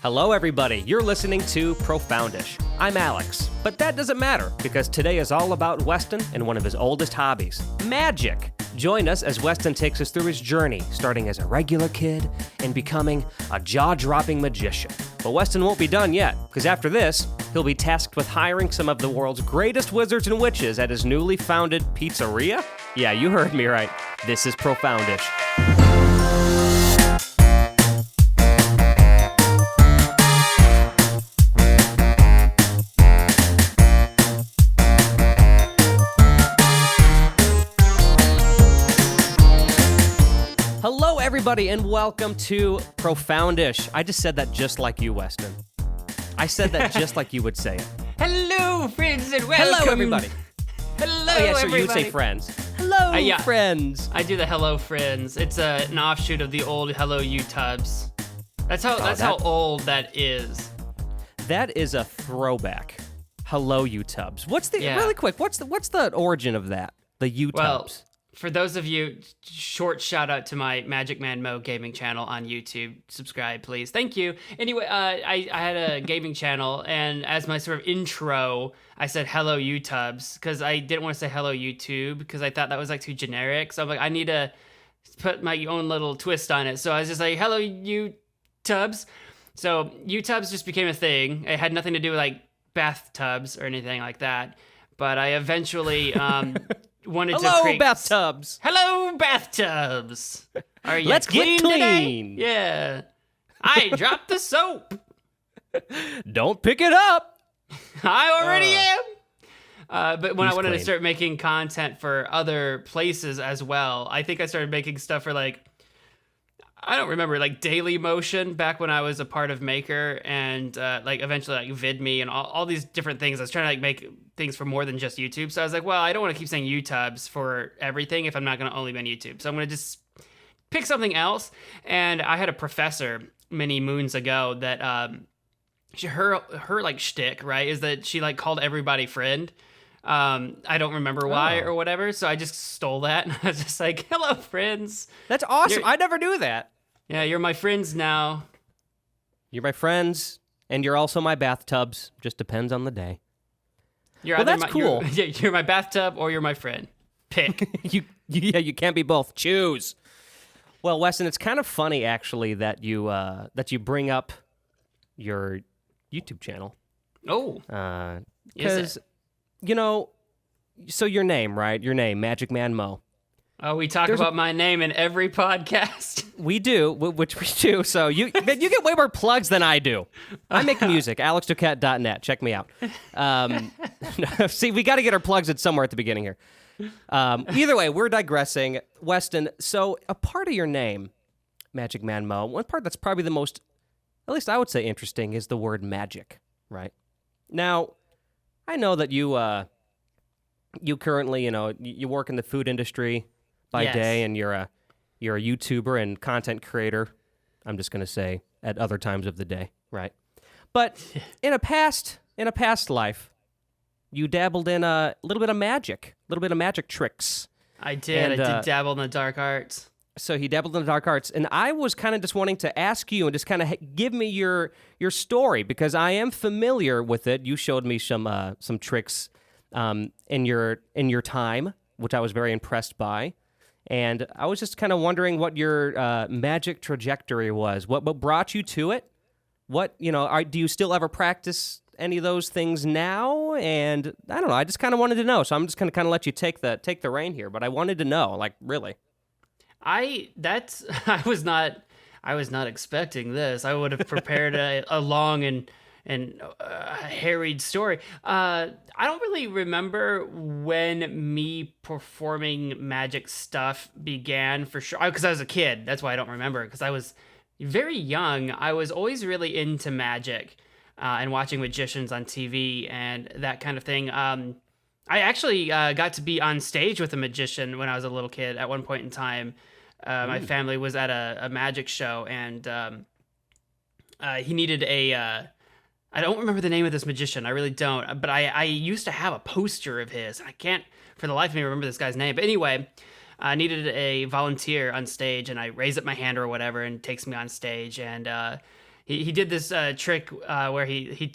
Hello, everybody. You're listening to Profoundish. I'm Alex, but that doesn't matter because today is all about Weston and one of his oldest hobbies, magic. Join us as Weston takes us through his journey, starting as a regular kid and becoming a jaw-dropping magician. But Weston won't be done yet, because after this, he'll be tasked with hiring some of the world's greatest wizards and witches at his newly founded Pizzeria? Yeah, you heard me right. This is Profoundish. Hello, everybody, and welcome to Profoundish. I just said that just like you, Weston. I said that just like you would say it. Hello, friends, and welcome. Hello, everybody. Hello, Oh, yeah, so everybody. you would say friends. Hello, Yeah. friends. I do the hello, friends. It's an offshoot of the old hello, you tubs. That's how old that is. That is a throwback. Hello, you tubs. Really quick? What's the origin of that? The you Well, tubs. for those of you, short shout out to my Magic Man Mo gaming channel on YouTube. Subscribe, please. Thank you. Anyway, I had a gaming channel, and as my sort of intro, I said hello, YouTubes, because I didn't want to say hello, YouTube, because I thought that was like too generic. So I'm like, I need to put my own little twist on it. So I was just like, hello, YouTubes. So YouTubes just became a thing. It had nothing to do with like bathtubs or anything like that. But I eventually wanted to Hello, create... bathtubs. Hello, bathtubs. Are you Let's get today? clean. Yeah. I dropped the soap. Don't pick it up. I already am. But when I He's wanted to clean. start making content for other places as well, I think I started making stuff for like, I don't remember, like Daily Motion back when I was a part of Maker, and like eventually like VidMe and all these different things. I was trying to like make things for more than just YouTube. So I was like, well, I don't want to keep saying YouTubes for everything if I'm not going to only be on YouTube. So I'm going to just pick something else. And I had a professor many moons ago that her like shtick, right, is that she like called everybody friend. I don't remember why or whatever, so I just stole that, and I was just like, hello, friends. That's awesome. You're- I never knew that. Yeah, you're my friends now. You're my friends, and you're also my bathtubs. Just depends on the day. You're Well, either that's my, cool. You're my bathtub or you're my friend. Pick. You can't be both. Choose. Well, Weston, it's kind of funny actually that you bring up your YouTube channel. Oh, Because so your name, right? Your name, Magic Man Mo. oh, we talk about my name in every podcast. We do, which we do. So you get way more plugs than I do. I make music. AlexDuquette.net. Check me out. See, we got to get our plugs in somewhere at the beginning here. Either way, we're digressing. Weston, so a part of your name, Magic Man Mo, one part that's probably the most, at least I would say, interesting is the word magic, right? Now, I know that you currently, you work in the food industry by Yes. day, and you're a YouTuber and content creator. I'm just going to say at other times of the day, right? But in a past life, you dabbled in a little bit of magic tricks. I did. And, I did dabble in the dark arts. So he dabbled in the dark arts, and I was kind of just wanting to ask you and just kind of give me your story, because I am familiar with it. You showed me some tricks in your time, which I was very impressed by, and I was just kind of wondering what your magic trajectory was. What brought you to it? What do you still ever practice any of those things now? And I don't know. I just kind of wanted to know. So I'm just going to kind of let you take the reign here. But I wanted to know, like, really. I was not expecting this. I would have prepared a long and harried story. I don't really remember when me performing magic stuff began, for sure, because I was a kid. That's why I don't remember, because I was very young. I was always really into magic and watching magicians on TV and that kind of thing. I actually got to be on stage with a magician when I was a little kid at one point in time. My family was at a magic show, and he needed I don't remember the name of this magician. I really don't. But I used to have a poster of his. I can't, for the life of me, remember this guy's name. But anyway, I needed a volunteer on stage, and I raise up my hand or whatever, and takes me on stage. And he did this trick where he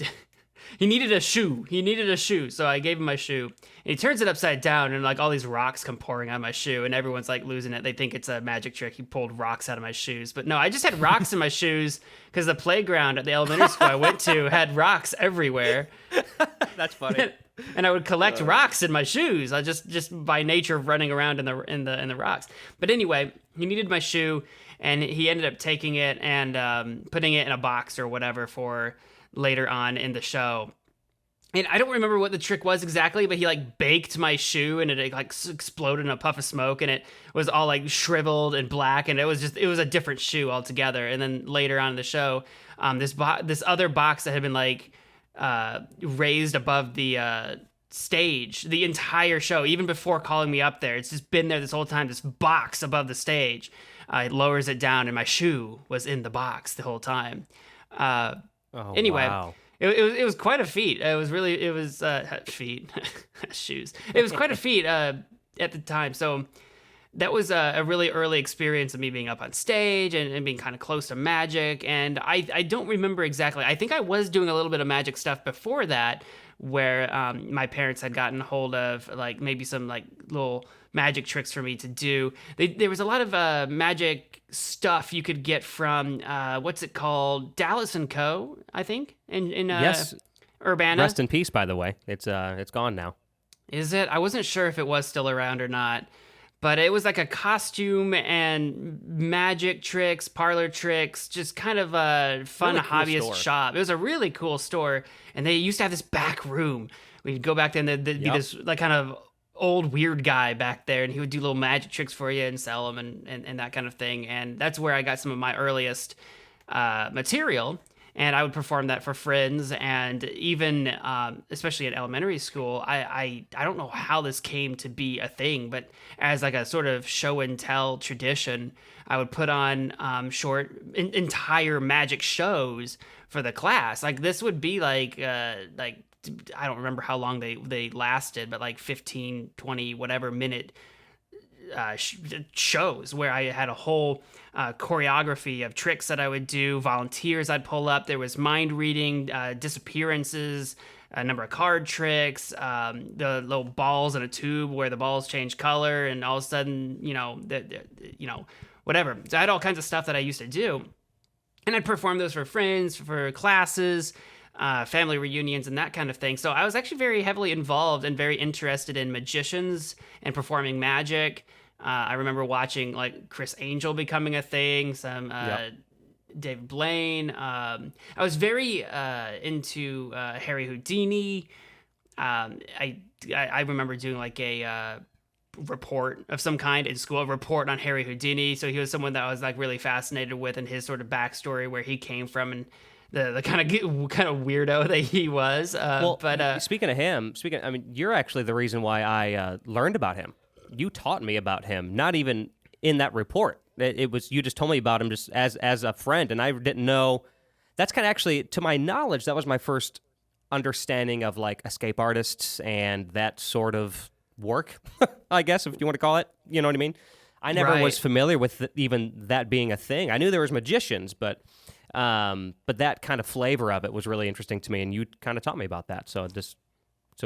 needed a shoe. He needed a shoe, so I gave him my shoe. And he turns it upside down, and like all these rocks come pouring out of my shoe, and everyone's like losing it. They think it's a magic trick. He pulled rocks out of my shoes, but no, I just had rocks in my shoes because the playground at the elementary school I went to had rocks everywhere. That's funny. And I would collect rocks in my shoes. I just by nature of running around in the rocks. But anyway, he needed my shoe, and he ended up taking it and putting it in a box or whatever for later on in the show. And I don't remember what the trick was exactly, but he like baked my shoe and it like exploded in a puff of smoke and it was all like shriveled and black, and it was a different shoe altogether. And then later on in the show, this other box that had been like raised above the stage the entire show, even before calling me up there, it's just been there this whole time, this box above the stage. It lowers it down and my shoe was in the box the whole time. Anyway, wow. It was quite a feat. Feet, shoes. It was quite a feat at the time. So that was a really early experience of me being up on stage and being kind of close to magic. And I don't remember exactly. I think I was doing a little bit of magic stuff before that, where my parents had gotten hold of like maybe some like little magic tricks for me to do. There was a lot of magic stuff you could get from what's it called, Dallas and Co. I think in Yes. Urbana. Rest in peace, by the way. It's gone now. Is it? I wasn't sure if it was still around or not. But it was like a costume and magic tricks, parlor tricks, just kind of a fun Really cool hobbyist store. shop. It was a really cool store. And they used to have this back room. We'd go back there and there'd be this like kind of old weird guy back there, and he would do little magic tricks for you and sell them and that kind of thing. And that's where I got some of my earliest material. And I would perform that for friends, and even especially at elementary school, I don't know how this came to be a thing, but as like a sort of show and tell tradition, I would put on entire magic shows for the class. Like this would be like I don't remember how long they lasted, but like 15, 20, whatever minute shows where I had a whole choreography of tricks that I would do, volunteers I'd pull up. There was mind reading, disappearances, a number of card tricks, the little balls in a tube where the balls change color, and all of a sudden, whatever. So I had all kinds of stuff that I used to do, and I'd perform those for friends, for classes, family reunions, and that kind of thing. So I was actually very heavily involved and very interested in magicians and performing magic. I remember watching like Chris Angel becoming a thing, some David Blaine. I was very into Harry Houdini. I remember doing like a report of some kind in school, a report on Harry Houdini. So he was someone that I was like really fascinated with, and his sort of backstory, where he came from, and the kind of weirdo that he was. Speaking of him, I mean, you're actually the reason why I learned about him. You taught me about him, not even in that report. It was you just told me about him just as a friend, and I didn't know. That's kind of actually, to my knowledge, that was my first understanding of like escape artists and that sort of work, I guess, if you want to call it. You know what I mean? I never was familiar with even that being a thing. I knew there was magicians, but that kind of flavor of it was really interesting to me, and you kind of taught me about that. So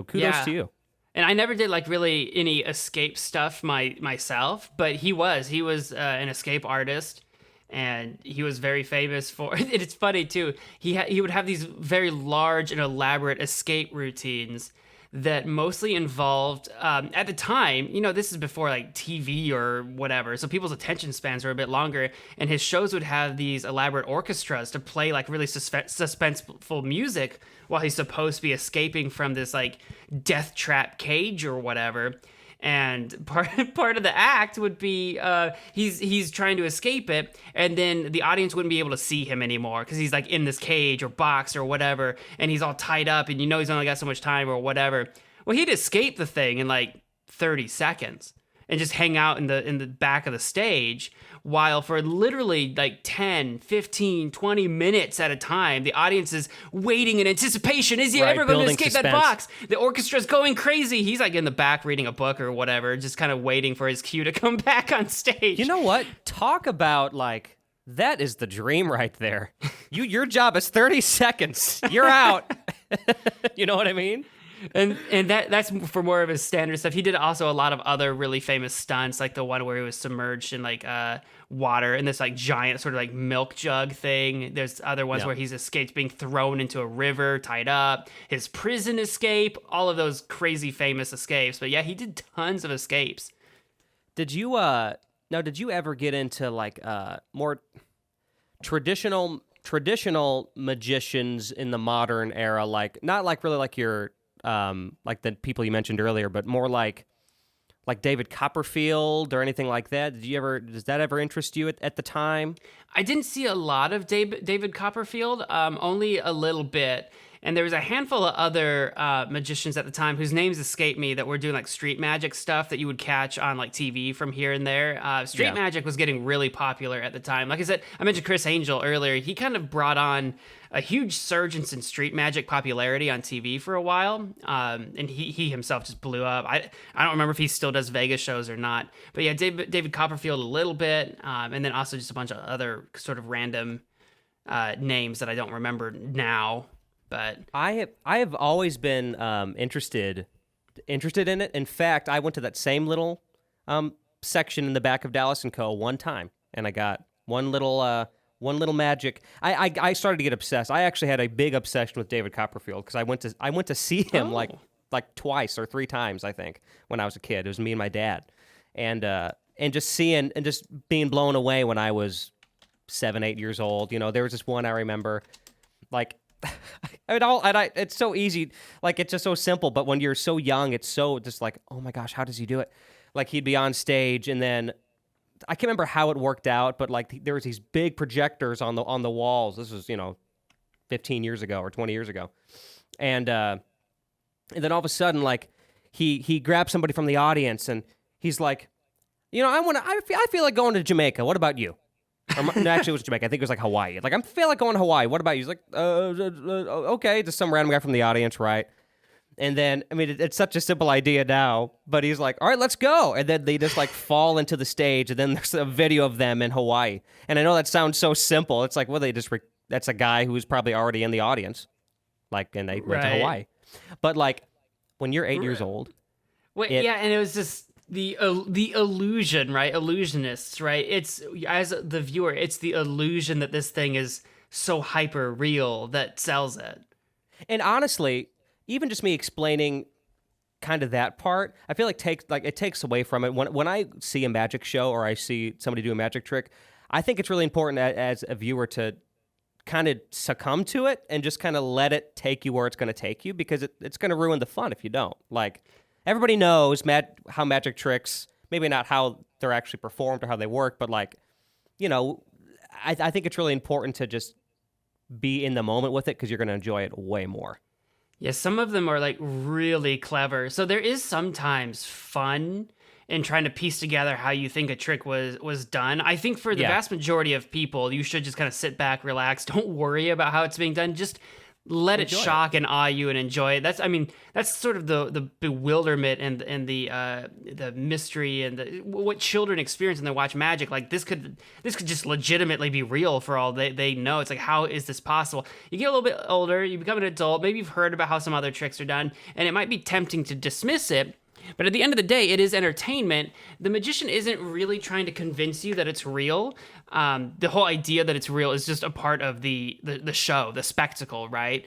kudos to you. And I never did like really any escape stuff myself, but he was an escape artist, and he was very famous for it. It's funny too. He would have these very large and elaborate escape routines that mostly involved, at the time, this is before like TV or whatever, so people's attention spans were a bit longer, and his shows would have these elaborate orchestras to play like really suspenseful music while he's supposed to be escaping from this like death trap cage or whatever. And part of the act would be he's trying to escape it, and then the audience wouldn't be able to see him anymore because he's like in this cage or box or whatever, and he's all tied up, and he's only got so much time or whatever. Well, he'd escape the thing in like 30 seconds and just hang out in the back of the stage, while for literally like 10, 15, 20 minutes at a time, the audience is waiting in anticipation. Is he ever going to escape that box? The orchestra's going crazy. He's like in the back reading a book or whatever, just kind of waiting for his cue to come back on stage. You know what? Talk about like That is the dream right there. Your job is 30 seconds. You're out. You know what I mean? And that's for more of his standard stuff. He did also a lot of other really famous stunts, like the one where he was submerged in like water in this like giant sort of like milk jug thing. There's other ones where he's escaped being thrown into a river, tied up. His prison escape, all of those crazy famous escapes. But yeah, he did tons of escapes. Did you did you ever get into like more traditional magicians in the modern era, like not like really like your like the people you mentioned earlier, but more like David Copperfield or anything like that? Does that ever interest you at the time? I didn't see a lot of David Copperfield, only a little bit. And there was a handful of other magicians at the time whose names escape me that were doing like street magic stuff that you would catch on like TV from here and there. Street magic was getting really popular at the time. Like I said, I mentioned Chris Angel earlier. He kind of brought on a huge surge in street magic popularity on TV for a while. And he himself just blew up. I don't remember if he still does Vegas shows or not. But yeah, David Copperfield a little bit. And then also just a bunch of other sort of random names that I don't remember now. But I have always been interested in it. In fact, I went to that same little section in the back of Dallas & Co. one time, and I got one little magic. I started to get obsessed. I actually had a big obsession with David Copperfield because I went to see him like twice or three times, I think, when I was a kid. It was me and my dad, and just seeing and just being blown away when I was 7, 8 years old. You know, there was this one I remember, like. It's so easy, like it's just so simple. But when you're so young, it's so just like, oh my gosh, how does he do it? Like he'd be on stage, and then I can't remember how it worked out, but like there was these big projectors on the walls. This was 15 years ago or 20 years ago, and then all of a sudden, like he grabs somebody from the audience, and he's like, I feel like going to Jamaica. What about you? No, actually, it was Jamaica. I think it was like Hawaii. Like, I feel like going to Hawaii. What about you? He's like, okay, just some random guy from the audience, right? And then, I mean, it's such a simple idea now, but he's like, all right, let's go. And then they just like fall into the stage, and then there's a video of them in Hawaii. And I know that sounds so simple. It's like, well, that's a guy who's probably already in the audience, like, and they went to Hawaii. But like, when you're 8 years old. Wait, and it was just. The illusion, right? Illusionists, right? It's, as the viewer, it's the illusion that this thing is so hyper real that sells it. And honestly, even just me explaining kind of that part, I feel like it takes away from it. When I see a magic show or I see somebody do a magic trick, I think it's really important as a viewer to kind of succumb to it and just kind of let it take you where it's going to take you, because it's going to ruin the fun if you don't. Like, everybody knows how magic tricks, maybe not how they're actually performed or how they work, but like, I think it's really important to just be in the moment with it, because you're going to enjoy it way more. Yeah, some of them are like really clever. So there is sometimes fun in trying to piece together how you think a trick was done. I think for the vast majority of people, you should just kind of sit back, relax, don't worry about how it's being done. Just let it shock and awe you and enjoy it. That's sort of the bewilderment and the mystery and what children experience when they watch magic. Like this could just legitimately be real for all they know. It's like, how is this possible? You get a little bit older, you become an adult, maybe you've heard about how some other tricks are done, and it might be tempting to dismiss it. But at the end of the day, it is entertainment. The magician isn't really trying to convince you that it's real. The whole idea that it's real is just a part of the show, the spectacle, right?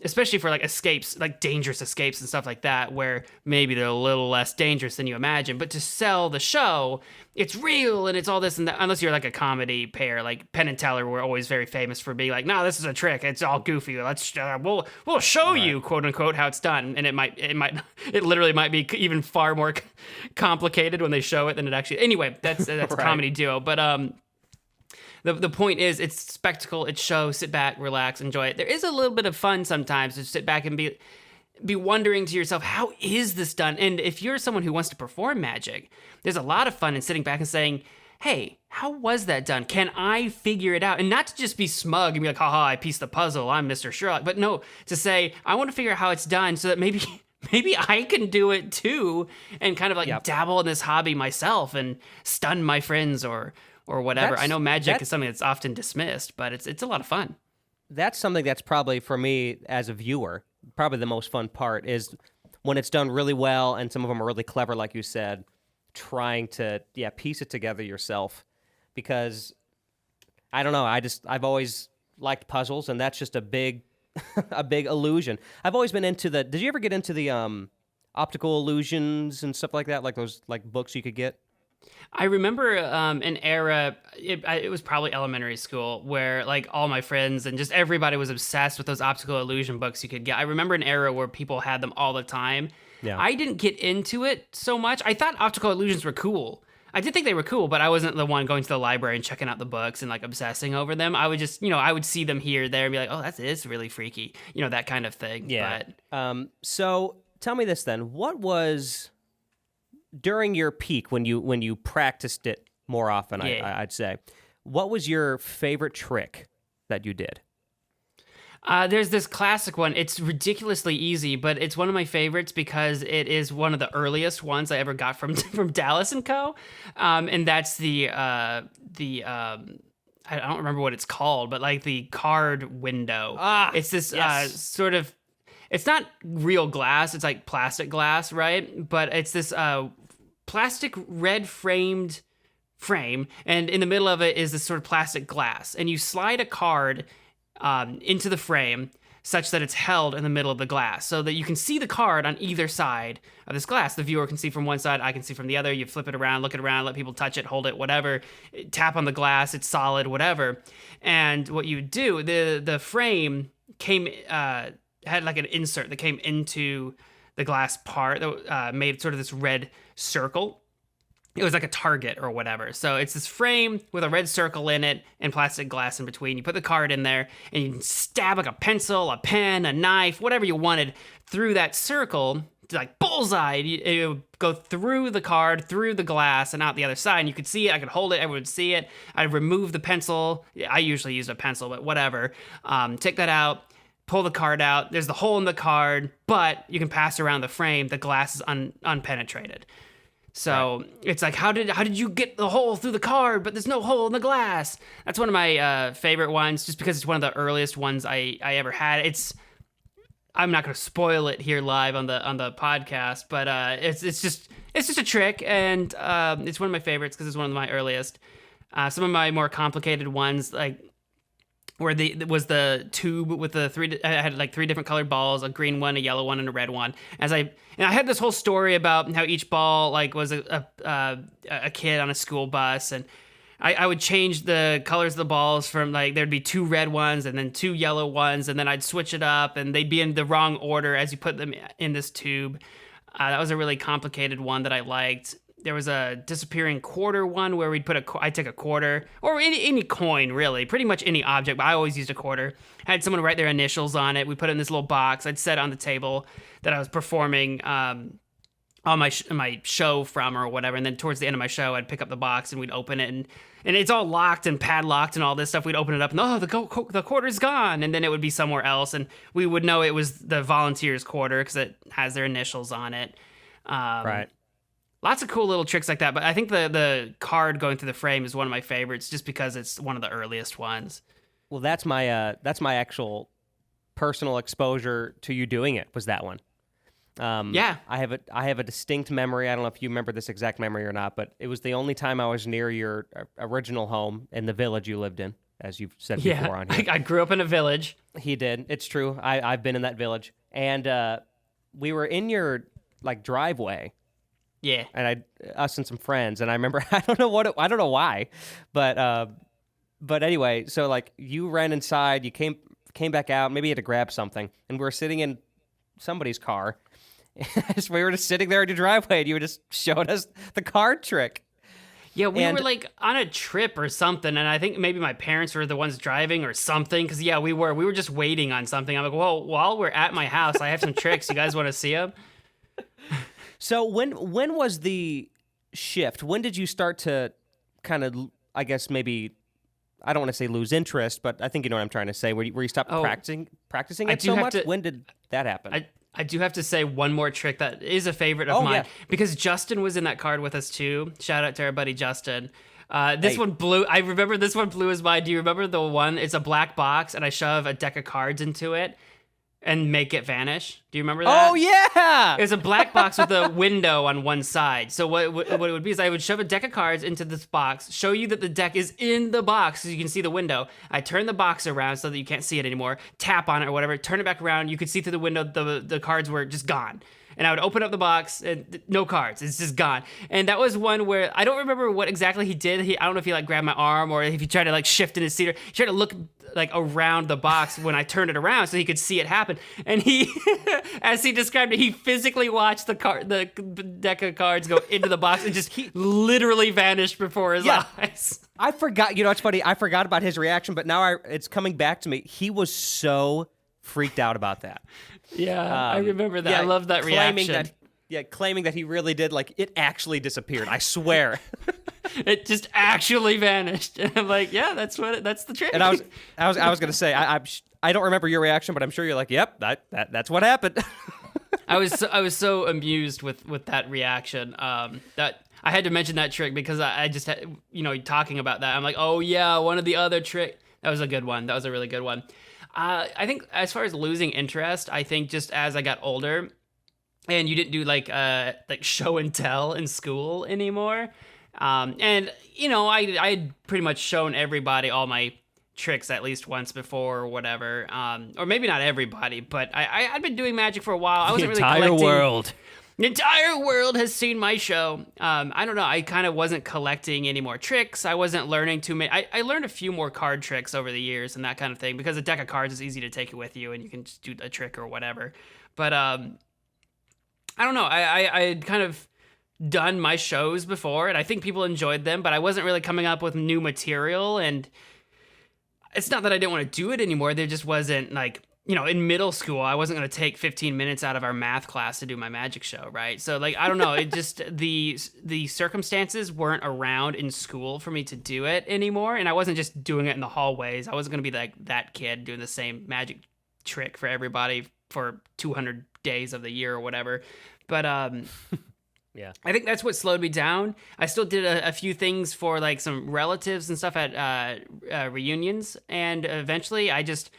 Especially for like escapes, like dangerous escapes and stuff like that, where maybe they're a little less dangerous than you imagine. But to sell the show, it's real and it's all this and that. Unless you're like a comedy pair, like Penn and Teller were always very famous for being like, no, this is a trick. It's all goofy. We'll show you, quote unquote, how it's done. And it literally might be even far more complicated when they show it than it actually. Anyway, that's a comedy duo. But The point is, it's spectacle, it's show, sit back, relax, enjoy it. There is a little bit of fun sometimes to sit back and be wondering to yourself, how is this done? And if you're someone who wants to perform magic, there's a lot of fun in sitting back and saying, hey, how was that done? Can I figure it out? And not to just be smug and be like, haha, I pieced the puzzle, I'm Mr. Sherlock. But no, to say, I want to figure out how it's done so that maybe I can do it too, and kind of like dabble in this hobby myself and stun my friends or or whatever. I know magic that- is something that's often dismissed, but it's a lot of fun. That's something that's probably, for me as a viewer, probably the most fun part is when it's done really well and some of them are really clever, like you said, trying to, piece it together yourself. Because, I don't know, I've always liked puzzles, and that's just a big, a big illusion. I've always been into did you ever get into the optical illusions and stuff like that, like those like books you could get? I remember an era, it was probably elementary school, where like all my friends and just everybody was obsessed with those optical illusion books you could get. I remember an era where people had them all the time. Yeah. I didn't get into it so much. I thought optical illusions were cool. I did think they were cool, but I wasn't the one going to the library and checking out the books and like obsessing over them. I would just, I would see them here, there, and be like, oh, it's really freaky, that kind of thing. Yeah. But So tell me this then. What was during your peak when you practiced it more often? Yeah. I'd say. What was your favorite trick that you did? There's this classic one. It's ridiculously easy, but it's one of my favorites because it is one of the earliest ones I ever got from from Dallas and Co. And that's the I don't remember what it's called, but like the card window. It's this sort of. It's not real glass. It's like plastic glass, right? But it's this plastic red framed frame, and in the middle of it is this sort of plastic glass, and you slide a card into the frame such that it's held in the middle of the glass so that you can see the card on either side of this glass. The viewer can see from one side, I can see from the other. You flip it around, look it around, let people touch it, hold it, whatever. Tap on the glass, it's solid, whatever. And what you do, the frame came had like an insert that came into the glass part that made sort of this red circle. It was like a target or whatever. So it's this frame with a red circle in it and plastic glass in between. You put the card in there and you can stab like a pencil, a pen, a knife, whatever you wanted through that circle to like bullseye. It would go through the card, through the glass, and out the other side. And you could see it. I could hold it. Everyone would see it. I'd remove the pencil. I usually use a pencil, but whatever. Take that out. Pull the card out. There's the hole in the card, but you can pass around the frame. The glass is unpenetrated. So It's like, how did you get the hole through the card, but there's no hole in the glass? That's one of my favorite ones, just because it's one of the earliest ones I ever had. I'm not going to spoil it here live on the podcast, but it's just a trick, and it's one of my favorites because it's one of my earliest. Some of my more complicated ones, like where was the tube with the I had like 3 different colored balls, a green one, a yellow one, and a red one. And I had this whole story about how each ball like was a kid on a school bus, and I would change the colors of the balls from like there'd be 2 red ones and then 2 yellow ones, and then I'd switch it up, and they'd be in the wrong order as you put them in this tube. That was a really complicated one that I liked. There was a disappearing quarter one where I'd take a quarter, or any coin, really, pretty much any object, but I always used a quarter. I had someone write their initials on it. We put it in this little box. I'd set it on the table that I was performing on my show from or whatever, and then towards the end of my show, I'd pick up the box and we'd open it, and it's all locked and padlocked and all this stuff. We'd open it up, and the quarter's gone, and then it would be somewhere else, and we would know it was the volunteer's quarter because it has their initials on it. Right. Lots of cool little tricks like that, but I think the card going through the frame is one of my favorites just because it's one of the earliest ones. Well, that's my actual personal exposure to you doing it, was that one. Yeah. I have a distinct memory. I don't know if you remember this exact memory or not, but it was the only time I was near your original home in the village you lived in, as you've said before on here. I grew up in a village. He did. It's true. I've been in that village. And we were in your like driveway. Yeah. And us and some friends, and I remember I don't know why, but anyway, so like you ran inside, you came back out, maybe you had to grab something, and we were sitting in somebody's car. We were just sitting there in your driveway, and you just showed us the card trick. Yeah, we were like on a trip or something, and I think maybe my parents were the ones driving or something, because yeah, we were just waiting on something. I'm like, well, while we're at my house, I have some tricks. You guys want to see them? So when was the shift? When did you start to kind of, I guess maybe, I don't want to say lose interest, but I think you know what I'm trying to say, where you stopped practicing it so much? When did that happen? I do have to say one more trick that is a favorite of mine, yeah. because Justin was in that card with us too. Shout out to our buddy Justin. This Hey. one blew. I remember this one blew his mind. Do you remember the one? It's a black box, and I shove a deck of cards into it and make it vanish. Do you remember that? Oh yeah. It was a black box with a window on one side. So what it would be is I would shove a deck of cards into this box, show you that the deck is in the box so you can see the window. I turn the box around so that you can't see it anymore, tap on it or whatever, turn it back around, you could see through the window the cards were just gone. And I would open up the box and no cards. It's just gone. And that was one where I don't remember what exactly he did. I don't know if he like grabbed my arm or if he tried to like shift in his seat or he tried to look like around the box when I turned it around so he could see it happen. And he, as he described it, he physically watched the deck of cards go into the box and just literally vanished before his eyes. I forgot. You know, it's funny. I forgot about his reaction, but now it's coming back to me. He was so freaked out about that. Yeah, I remember that. I love that reaction. Claiming that he really did, like, it actually disappeared. I swear. It just actually vanished. And I'm like, yeah, that's the trick. And I was gonna say, I don't remember your reaction, but I'm sure you're like, yep, that's what happened. I was so amused with that reaction. That I had to mention that trick because I just had, talking about that. I'm like, oh yeah, one of the other trick. That was a good one. That was a really good one. I think as far as losing interest, I think just as I got older, and you didn't do like show and tell in school anymore, and I had pretty much shown everybody all my tricks at least once before or whatever, or maybe not everybody, but I'd been doing magic for a while. I wasn't really collecting. World. The entire world has seen my show. I don't know. I kind of wasn't collecting any more tricks. I wasn't learning too many. I learned a few more card tricks over the years and that kind of thing because a deck of cards is easy to take it with you and you can just do a trick or whatever. But I don't know. I had kind of done my shows before and I think people enjoyed them, but I wasn't really coming up with new material. And it's not that I didn't want to do it anymore. There just wasn't like, in middle school, I wasn't going to take 15 minutes out of our math class to do my magic show, right? So, like, I don't know. It just, the circumstances weren't around in school for me to do it anymore. And I wasn't just doing it in the hallways. I wasn't going to be like that kid doing the same magic trick for everybody for 200 days of the year or whatever. But, yeah, I think that's what slowed me down. I still did a few things for, like, some relatives and stuff at reunions. And eventually I just...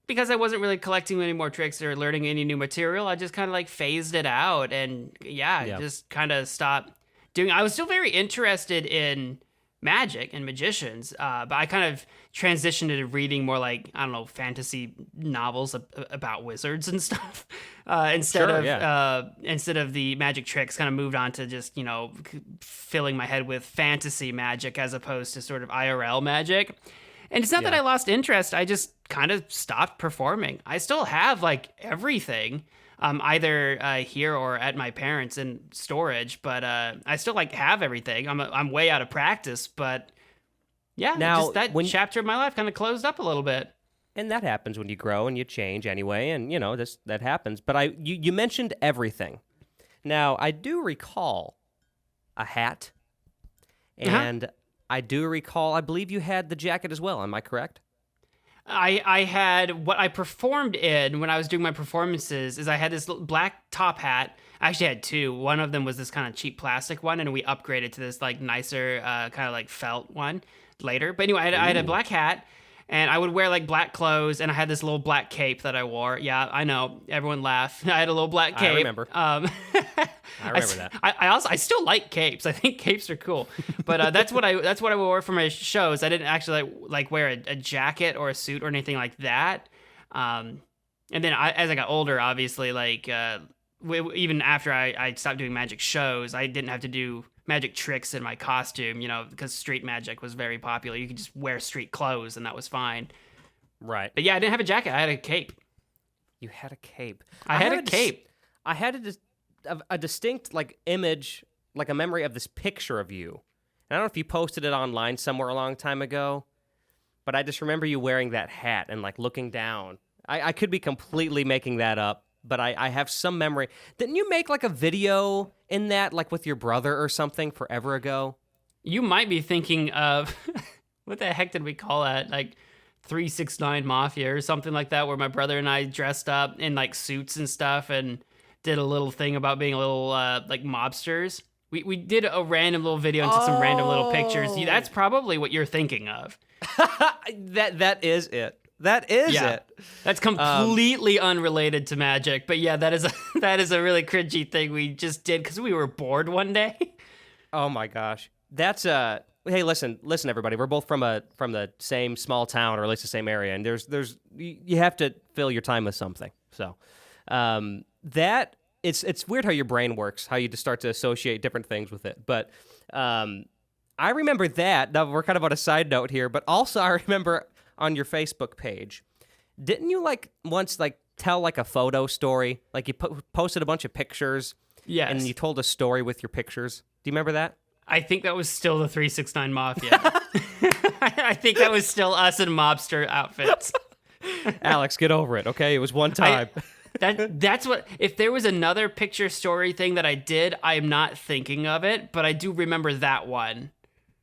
because I wasn't really collecting any more tricks or learning any new material, I just kind of like phased it out and just kind of stopped doing. I was still very interested in magic and magicians, but I kind of transitioned into reading more like, I don't know, fantasy novels about wizards and stuff instead of the magic tricks. Kind of moved on to just filling my head with fantasy magic as opposed to sort of IRL magic. And it's not that I lost interest. I just kind of stopped performing. I still have like everything, either here or at my parents' in storage. But I still like have everything. I'm way out of practice. But yeah, now, just that chapter of my life kind of closed up a little bit. And that happens when you grow and you change anyway. And that happens. But you mentioned everything. Now I do recall a hat and. I do recall, I believe you had the jacket as well. Am I correct? I had what I performed in when I was doing my performances is I had this black top hat. I actually had two. One of them was this kind of cheap plastic one, and we upgraded to this like nicer kind of like felt one later. But anyway, I had a black hat, and I would wear like black clothes, and I had this little black cape that I wore. Yeah, I know. Everyone laughed. I had a little black cape. I remember. I remember that. I still like capes. I think capes are cool, but that's what I wore for my shows. I didn't actually like wear a jacket or a suit or anything like that. And then as I got older, obviously, like even after I stopped doing magic shows, I didn't have to do magic tricks in my costume, because street magic was very popular. You could just wear street clothes and that was fine. Right. But yeah, I didn't have a jacket. I had a cape. You had a cape. I had a cape. I had a distinct like image, like a memory of this picture of you. And I don't know if you posted it online somewhere a long time ago, but I just remember you wearing that hat and like looking down. I could be completely making that up, but I have some memory. Didn't you make like a video in that, like with your brother or something forever ago? You might be thinking of, what the heck did we call that? Like 369 Mafia or something like that, where my brother and I dressed up in like suits and stuff and did a little thing about being a little like mobsters. We did a random little video and took some random little pictures. That's probably what you're thinking of. That is it. That is it. That's completely unrelated to magic, but yeah, that is a really cringy thing we just did because we were bored one day. Oh my gosh, that's Hey, listen, everybody. We're both from the same small town, or at least the same area, and there's you have to fill your time with something. So, that it's weird how your brain works, how you just start to associate different things with it. But I remember that. Now we're kind of on a side note here, but also I remember on your Facebook page, didn't you once tell a photo story? Like you posted a bunch of pictures, yes, and you told a story with your pictures. Do you remember that? I think that was still the 369 Mafia. I think that was still us in mobster outfits. Alex, get over it, okay? It was one time. That's what. If there was another picture story thing that I did, I'm not thinking of it, but I do remember that one.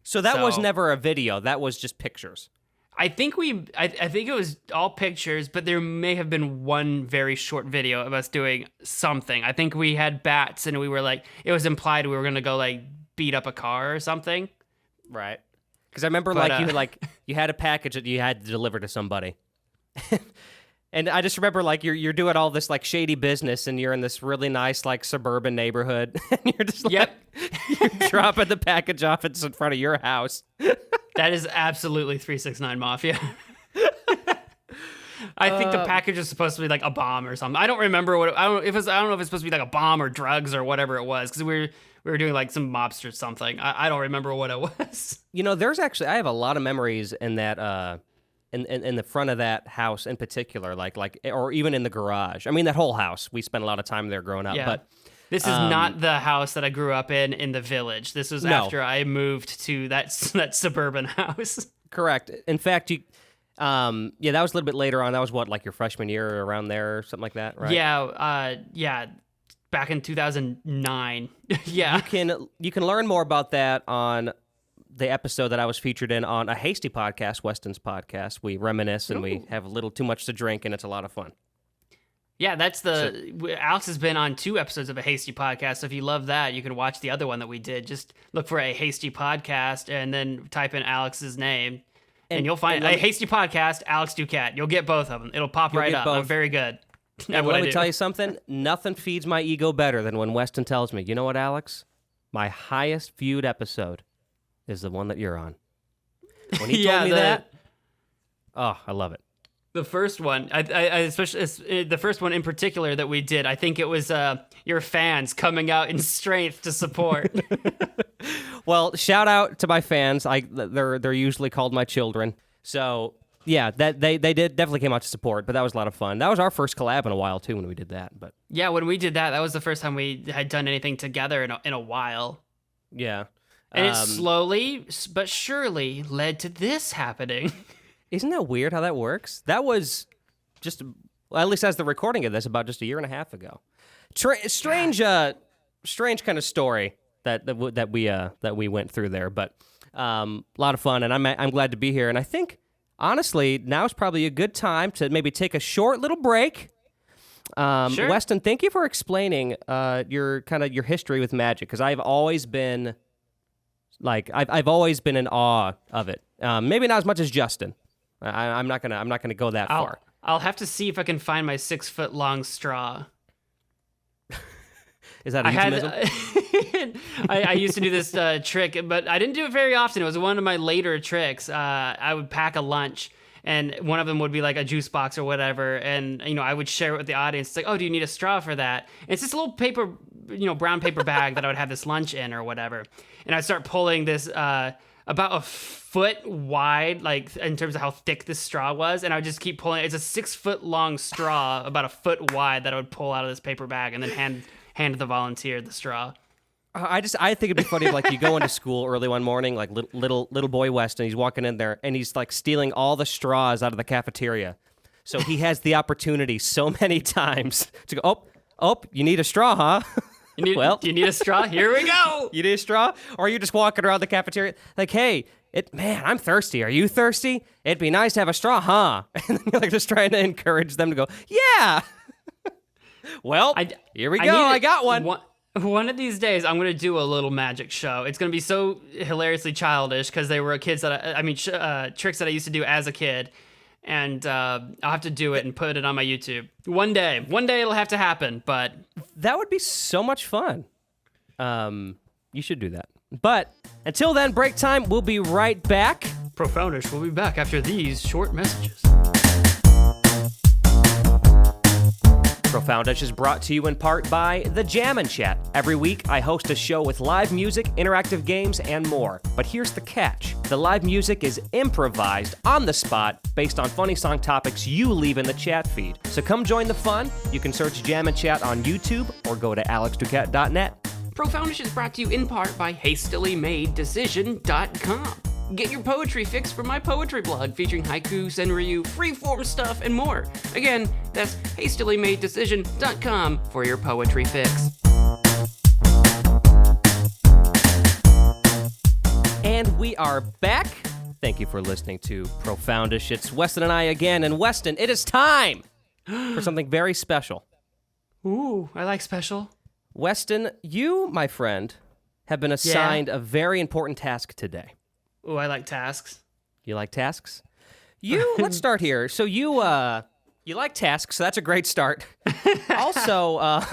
So that was never a video. That was just pictures. I think it was all pictures, but there may have been one very short video of us doing something. I think we had bats, and we were it was implied we were gonna go beat up a car or something. Right. Because I remember you had a package that you had to deliver to somebody. And I just remember you're doing all this shady business, and you're in this really nice suburban neighborhood, and you're just you're dropping the package off in front of your house. That is absolutely 369 Mafia. I think the package is supposed to be a bomb or something. I don't remember what I don't know if it's supposed to be a bomb or drugs or whatever it was, because we were doing some mobster something. I don't remember what it was. There's actually I have a lot of memories in that in the front of that house in particular, or even in the garage. I mean, that whole house. We spent a lot of time there growing up. Yeah. But this is not the house that I grew up in the village. This was after I moved to that suburban house. Correct. In fact, that was a little bit later on. That was what, your freshman year or around there or something like that, right? Yeah, back in 2009. Yeah. You can learn more about that on the episode that I was featured in on A Hasty Podcast, Weston's podcast. We reminisce and we have a little too much to drink, and it's a lot of fun. Yeah, Alex has been on 2 episodes of A Hasty Podcast, so if you love that, you can watch the other one that we did. Just look for A Hasty Podcast and then type in Alex's name, and you'll find A Hasty Podcast, Alex Ducat. You'll get both of them. It'll pop right up. Both. I'm very good. And let me tell you something, nothing feeds my ego better than when Weston tells me, you know what, Alex? My highest viewed episode is the one that you're on. When he told me that, oh, I love it. The first one, I especially the first one in particular that we did, I think it was your fans coming out in strength to support. Well, shout out to my fans. They're usually called my children. So yeah, that they definitely came out to support. But that was a lot of fun. That was our first collab in a while too when we did that. But yeah, when we did that was the first time we had done anything together in a while. Yeah, and it slowly but surely led to this happening. Isn't that weird how that works? That was just, well, at least as the recording of this, about just a year and a half ago. Strange kind of story that we went through there, but a lot of fun, and I'm glad to be here. And I think honestly, now is probably a good time to maybe take a short little break. Sure. Weston, thank you for explaining your history with magic, because I've always been I've always been in awe of it. Maybe not as much as Justin. I'm not gonna go that far. I'll have to see if I can find my 6-foot-long straw. Is that a euphemism? I used to do this trick, but I didn't do it very often. It was one of my later tricks. I would pack a lunch, and one of them would be a juice box or whatever, and I would share it with the audience. It's oh, do you need a straw for that? And it's this little paper, brown paper bag that I would have this lunch in or whatever, and I'd start pulling this. About a foot wide, in terms of how thick this straw was, and I would just keep pulling. It's a 6-foot-long straw, about a foot wide, that I would pull out of this paper bag and then hand the volunteer the straw. I think it'd be funny if you go into school early one morning, little boy Weston, he's walking in there and he's stealing all the straws out of the cafeteria. So he has the opportunity so many times to go, oh, you need a straw, huh? Do you need a straw? Here we go. You need a straw? Or are you just walking around the cafeteria hey, I'm thirsty. Are you thirsty? It'd be nice to have a straw, huh? And then you're just trying to encourage them to go, yeah. Well, here we go. I got one. One of these days, I'm gonna do a little magic show. It's gonna be so hilariously childish because they were tricks that I used to do as a kid, and I'll have to do it and put it on my YouTube one day. One day it'll have to happen, but That would be so much fun. You should do that. But until then, break time. We'll be right back. Profoundish will be back after these short messages. Profoundish is brought to you in part by The Jam and Chat. Every week, I host a show with live music, interactive games, and more. But here's the catch. The live music is improvised on the spot based on funny song topics you leave in the chat feed. So come join the fun. You can search Jam and Chat on YouTube or go to alexduquette.net. Profoundish is brought to you in part by HastilyMadeDecision.com. Get your poetry fix from my poetry blog featuring haiku, senryu, freeform stuff, and more. Again, that's HastilyMadeDecision.com for your poetry fix. And we are back. Thank you for listening to Profoundish. It's Weston and I again. And Weston, it is time for something very special. Ooh, I like special. Weston, you, my friend, have been assigned a very important task today. Ooh, I like tasks. You like tasks? Let's start here. So you like tasks, so that's a great start. Also,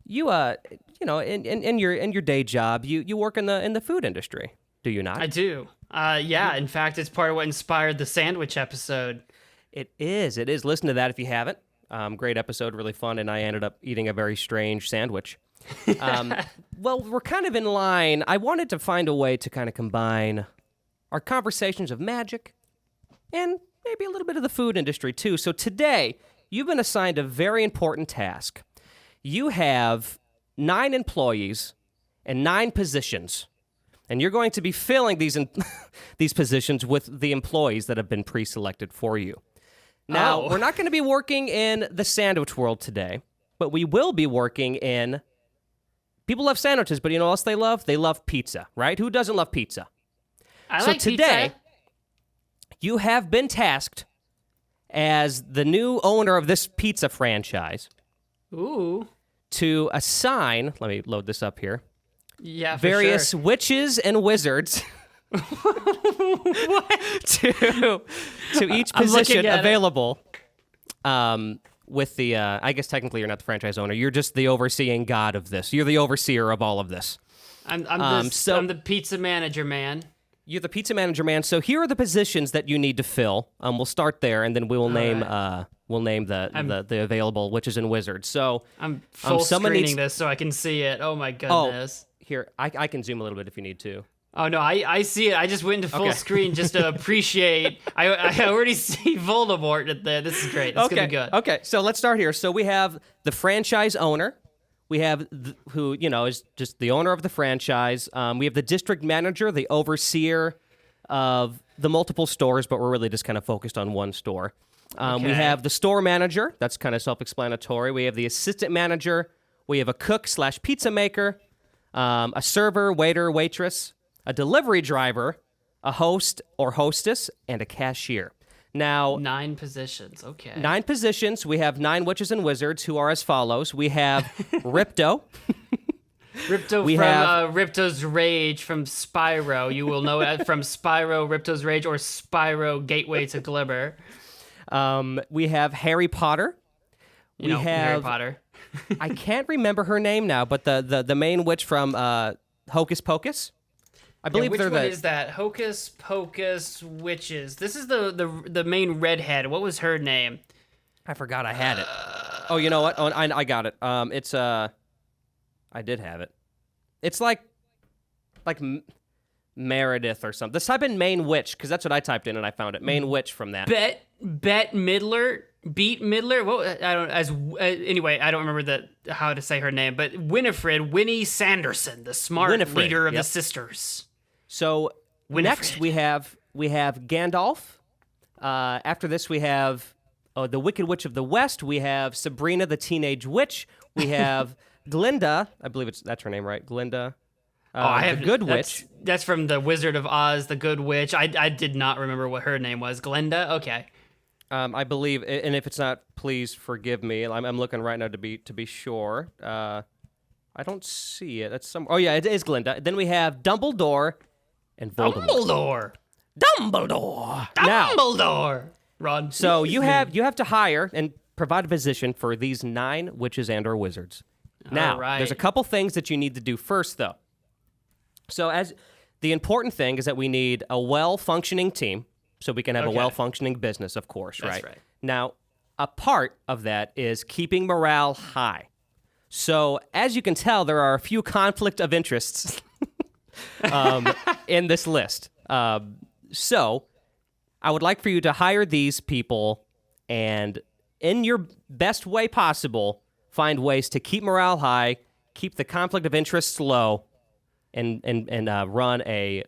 in your day job, you work in the food industry, do you not? I do. Yeah, in fact, it's part of what inspired the sandwich episode. It is. Listen to that if you haven't. Great episode, really fun, and I ended up eating a very strange sandwich. Well, we're kind of in line. I wanted to find a way to kind of combine our conversations of magic and maybe a little bit of the food industry too. So today, you've been assigned a very important task. You have 9 employees and 9 positions, and you're going to be filling these positions with the employees that have been pre-selected for you. Now, we're not going to be working in the sandwich world today, but we will be working in... People love sandwiches, but you know what else they love? They love pizza, right? Who doesn't love pizza? I like today, pizza. You have been tasked as the new owner of this pizza franchise Ooh. to assign, let me load this up here, Yeah, for various sure. witches and wizards to each position available. With the, I guess technically you're not the franchise owner. You're just the overseeing god of this. You're the overseer of all of this. I'm the pizza manager, man. You're the pizza manager, man. So here are the positions that you need to fill. We'll start there, and then we will name the available witches and wizards. So I'm full screening this so I can see it. Oh my goodness. Here, I can zoom a little bit if you need to. Oh no, I see it. I just went into full screen just to appreciate. I already see Voldemort there. This is great. It's gonna be good. Okay, so let's start here. So we have the franchise owner. We have who is just the owner of the franchise. We have the district manager, the overseer of the multiple stores, but we're really just kind of focused on one store. We have the store manager. That's kind of self-explanatory. We have the assistant manager. We have a cook/pizza maker, a server, waiter, waitress, a delivery driver, a host or hostess, and a cashier. Now, 9 positions. Okay. 9 positions. We have 9 witches and wizards who are as follows. We have Ripto. Ripto from Ripto's Rage from Spyro. You will know it from Spyro, Ripto's Rage, or Spyro Gateway to Glimmer. We have Harry Potter. We have Harry Potter. I can't remember her name now, but the main witch from Hocus Pocus. I believe which they're one is that? Hocus Pocus Witches. This is the main redhead. What was her name? I forgot I had it. Oh, you know what? Oh, I got it. It's I did have it. It's like Meredith or something. Just type in main witch because that's what I typed in and I found it. Main witch from that. Bette Midler. Beat Midler. What I don't anyway. I don't remember how to say her name, but Winnie Sanderson, the smart leader of the sisters. So next we have Gandalf. After this we have the Wicked Witch of the West. We have Sabrina the Teenage Witch. We have Glinda. I believe that's her name, right? Glinda. The Good Witch. That's from the Wizard of Oz, the Good Witch. I did not remember what her name was. Glinda. Okay. I believe, and if it's not, please forgive me. I'm looking right now to be sure. I I don't see it. That's some. Oh yeah, it is Glinda. Then we have Dumbledore and Voldemort. Dumbledore. Now, Dumbledore. Ron. so you have to hire and provide a position for these 9 witches and or wizards. Now, All right. there's a couple things that you need to do first, though. So as the important thing is that we need a well-functioning team, so we can have a well-functioning business, of course, That's right? right. Now, a part of that is keeping morale high. So as you can tell, there are a few conflict of interests in this list. So I would like for you to hire these people and, in your best way possible, find ways to keep morale high, keep the conflict of interests low, and run a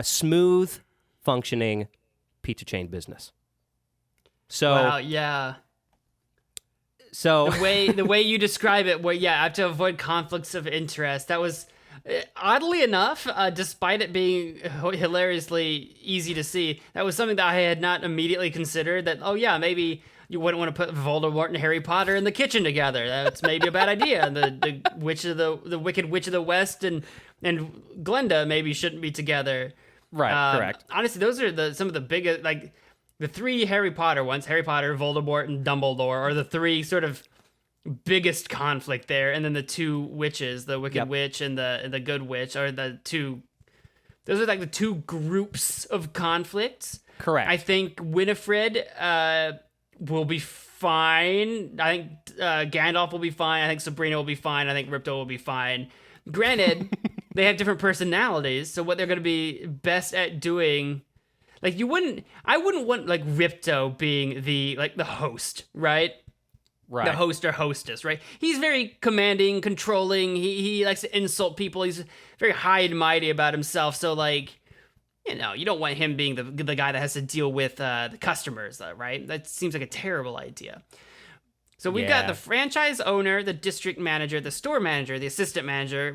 smooth functioning pizza chain business. So Wow, yeah. So The way you describe it, I have to avoid conflicts of interest. That was oddly enough, despite it being hilariously easy to see, that was something that I had not immediately considered. That maybe you wouldn't want to put Voldemort and Harry Potter in the kitchen together. That's maybe a bad idea. And the Wicked Witch of the West and Glinda maybe shouldn't be together. Right, correct. Honestly, those are some of the biggest, like, the 3 Harry Potter ones, Harry Potter, Voldemort, and Dumbledore, are the 3 sort of biggest conflict there. And then the 2 witches, the Wicked Witch and the Good Witch, are the 2. Those are like the 2 groups of conflicts. Correct. I think Winifred will be fine. I think Gandalf will be fine. I think Sabrina will be fine. I think Ripto will be fine. Granted, they have different personalities, so what they're going to be best at doing, like, I wouldn't want, like, Ripto being the host, right? Right. The host or hostess, right? He's very commanding, controlling. He likes to insult people. He's very high and mighty about himself. So, like, you don't want him being the guy that has to deal with the customers, right? That seems like a terrible idea. So we've got the franchise owner, the district manager, the store manager, the assistant manager.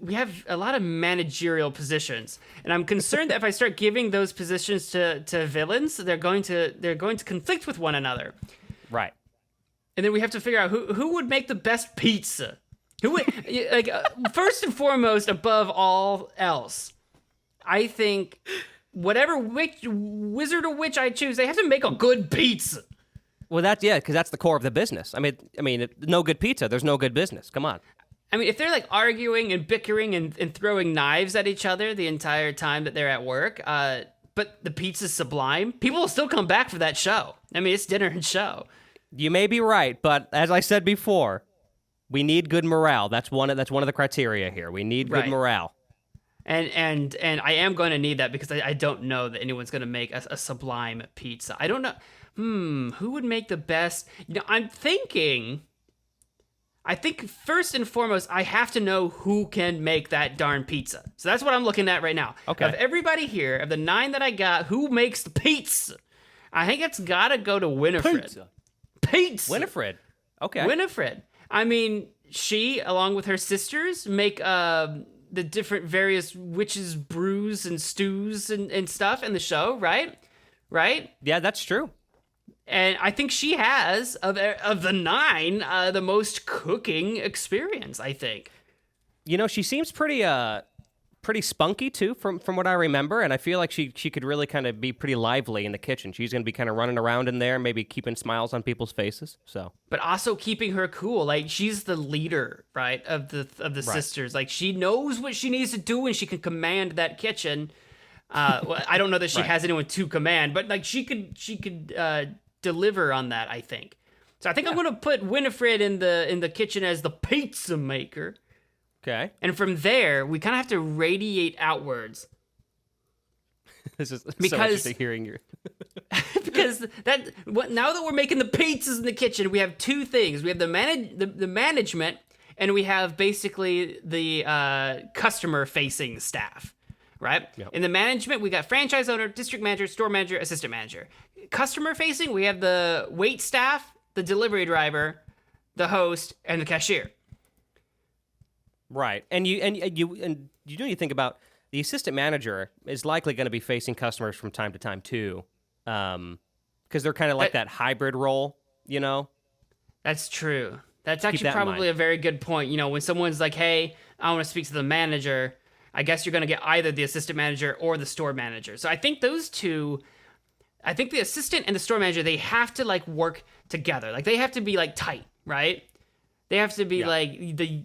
We have a lot of managerial positions, and I'm concerned that if I start giving those positions to villains, they're going to conflict with one another. Right. And then we have to figure out who would make the best pizza. Who would first and foremost, above all else, I think whatever wizard or witch I choose, they have to make a good pizza. Well, because that's the core of the business. I mean, no good pizza, there's no good business. Come on. I mean, if they're, like, arguing and bickering and throwing knives at each other the entire time that they're at work, but the pizza's sublime, people will still come back for that show. I mean, it's dinner and show. You may be right, but as I said before, we need good morale. That's one of the criteria here. We need good morale. And I am going to need that because I don't know that anyone's going to make a sublime pizza. I don't know. Who would make the best? I think first and foremost, I have to know who can make that darn pizza. So that's what I'm looking at right now. Okay. Of everybody here, of the 9 that I got, who makes the pizza? I think it's got to go to Winifred. Pizza. Winifred. Okay. Winifred. I mean, she, along with her sisters, make the different various witches' brews and stews and stuff in the show, right? Right? Yeah, that's true. And I think she has, of the 9, the most cooking experience, I think. She seems pretty spunky, too, from what I remember. And I feel like she could really kind of be pretty lively in the kitchen. She's going to be kind of running around in there, maybe keeping smiles on people's faces. So, but also keeping her cool. Like, she's the leader, right, of the sisters. Like, she knows what she needs to do and she can command that kitchen. Well, I don't know that she has anyone to command, but, like, she could deliver on that, I think. So I think I'm going to put Winifred in the kitchen as the pizza maker. Okay. And from there, we kind of have to radiate outwards. This is so interesting hearing your... Because now that we're making the pizzas in the kitchen, we have 2 things. We have the management, and we have basically the customer-facing staff. Right? Yep. In the management, we got franchise owner, district manager, store manager, assistant manager. Customer facing, we have the wait staff, the delivery driver, the host, and the cashier. Right. And you think about the assistant manager is likely going to be facing customers from time to time too. Because they're kind of like that hybrid role, That's true. That's actually that in probably mind. a very good point. You know, when someone's like, hey, I want to speak to the manager, I guess you're going to get either the assistant manager or the store manager. So I think those two, I think the assistant and the store manager, they have to like work together. Like they have to be like tight, right? They have to be like the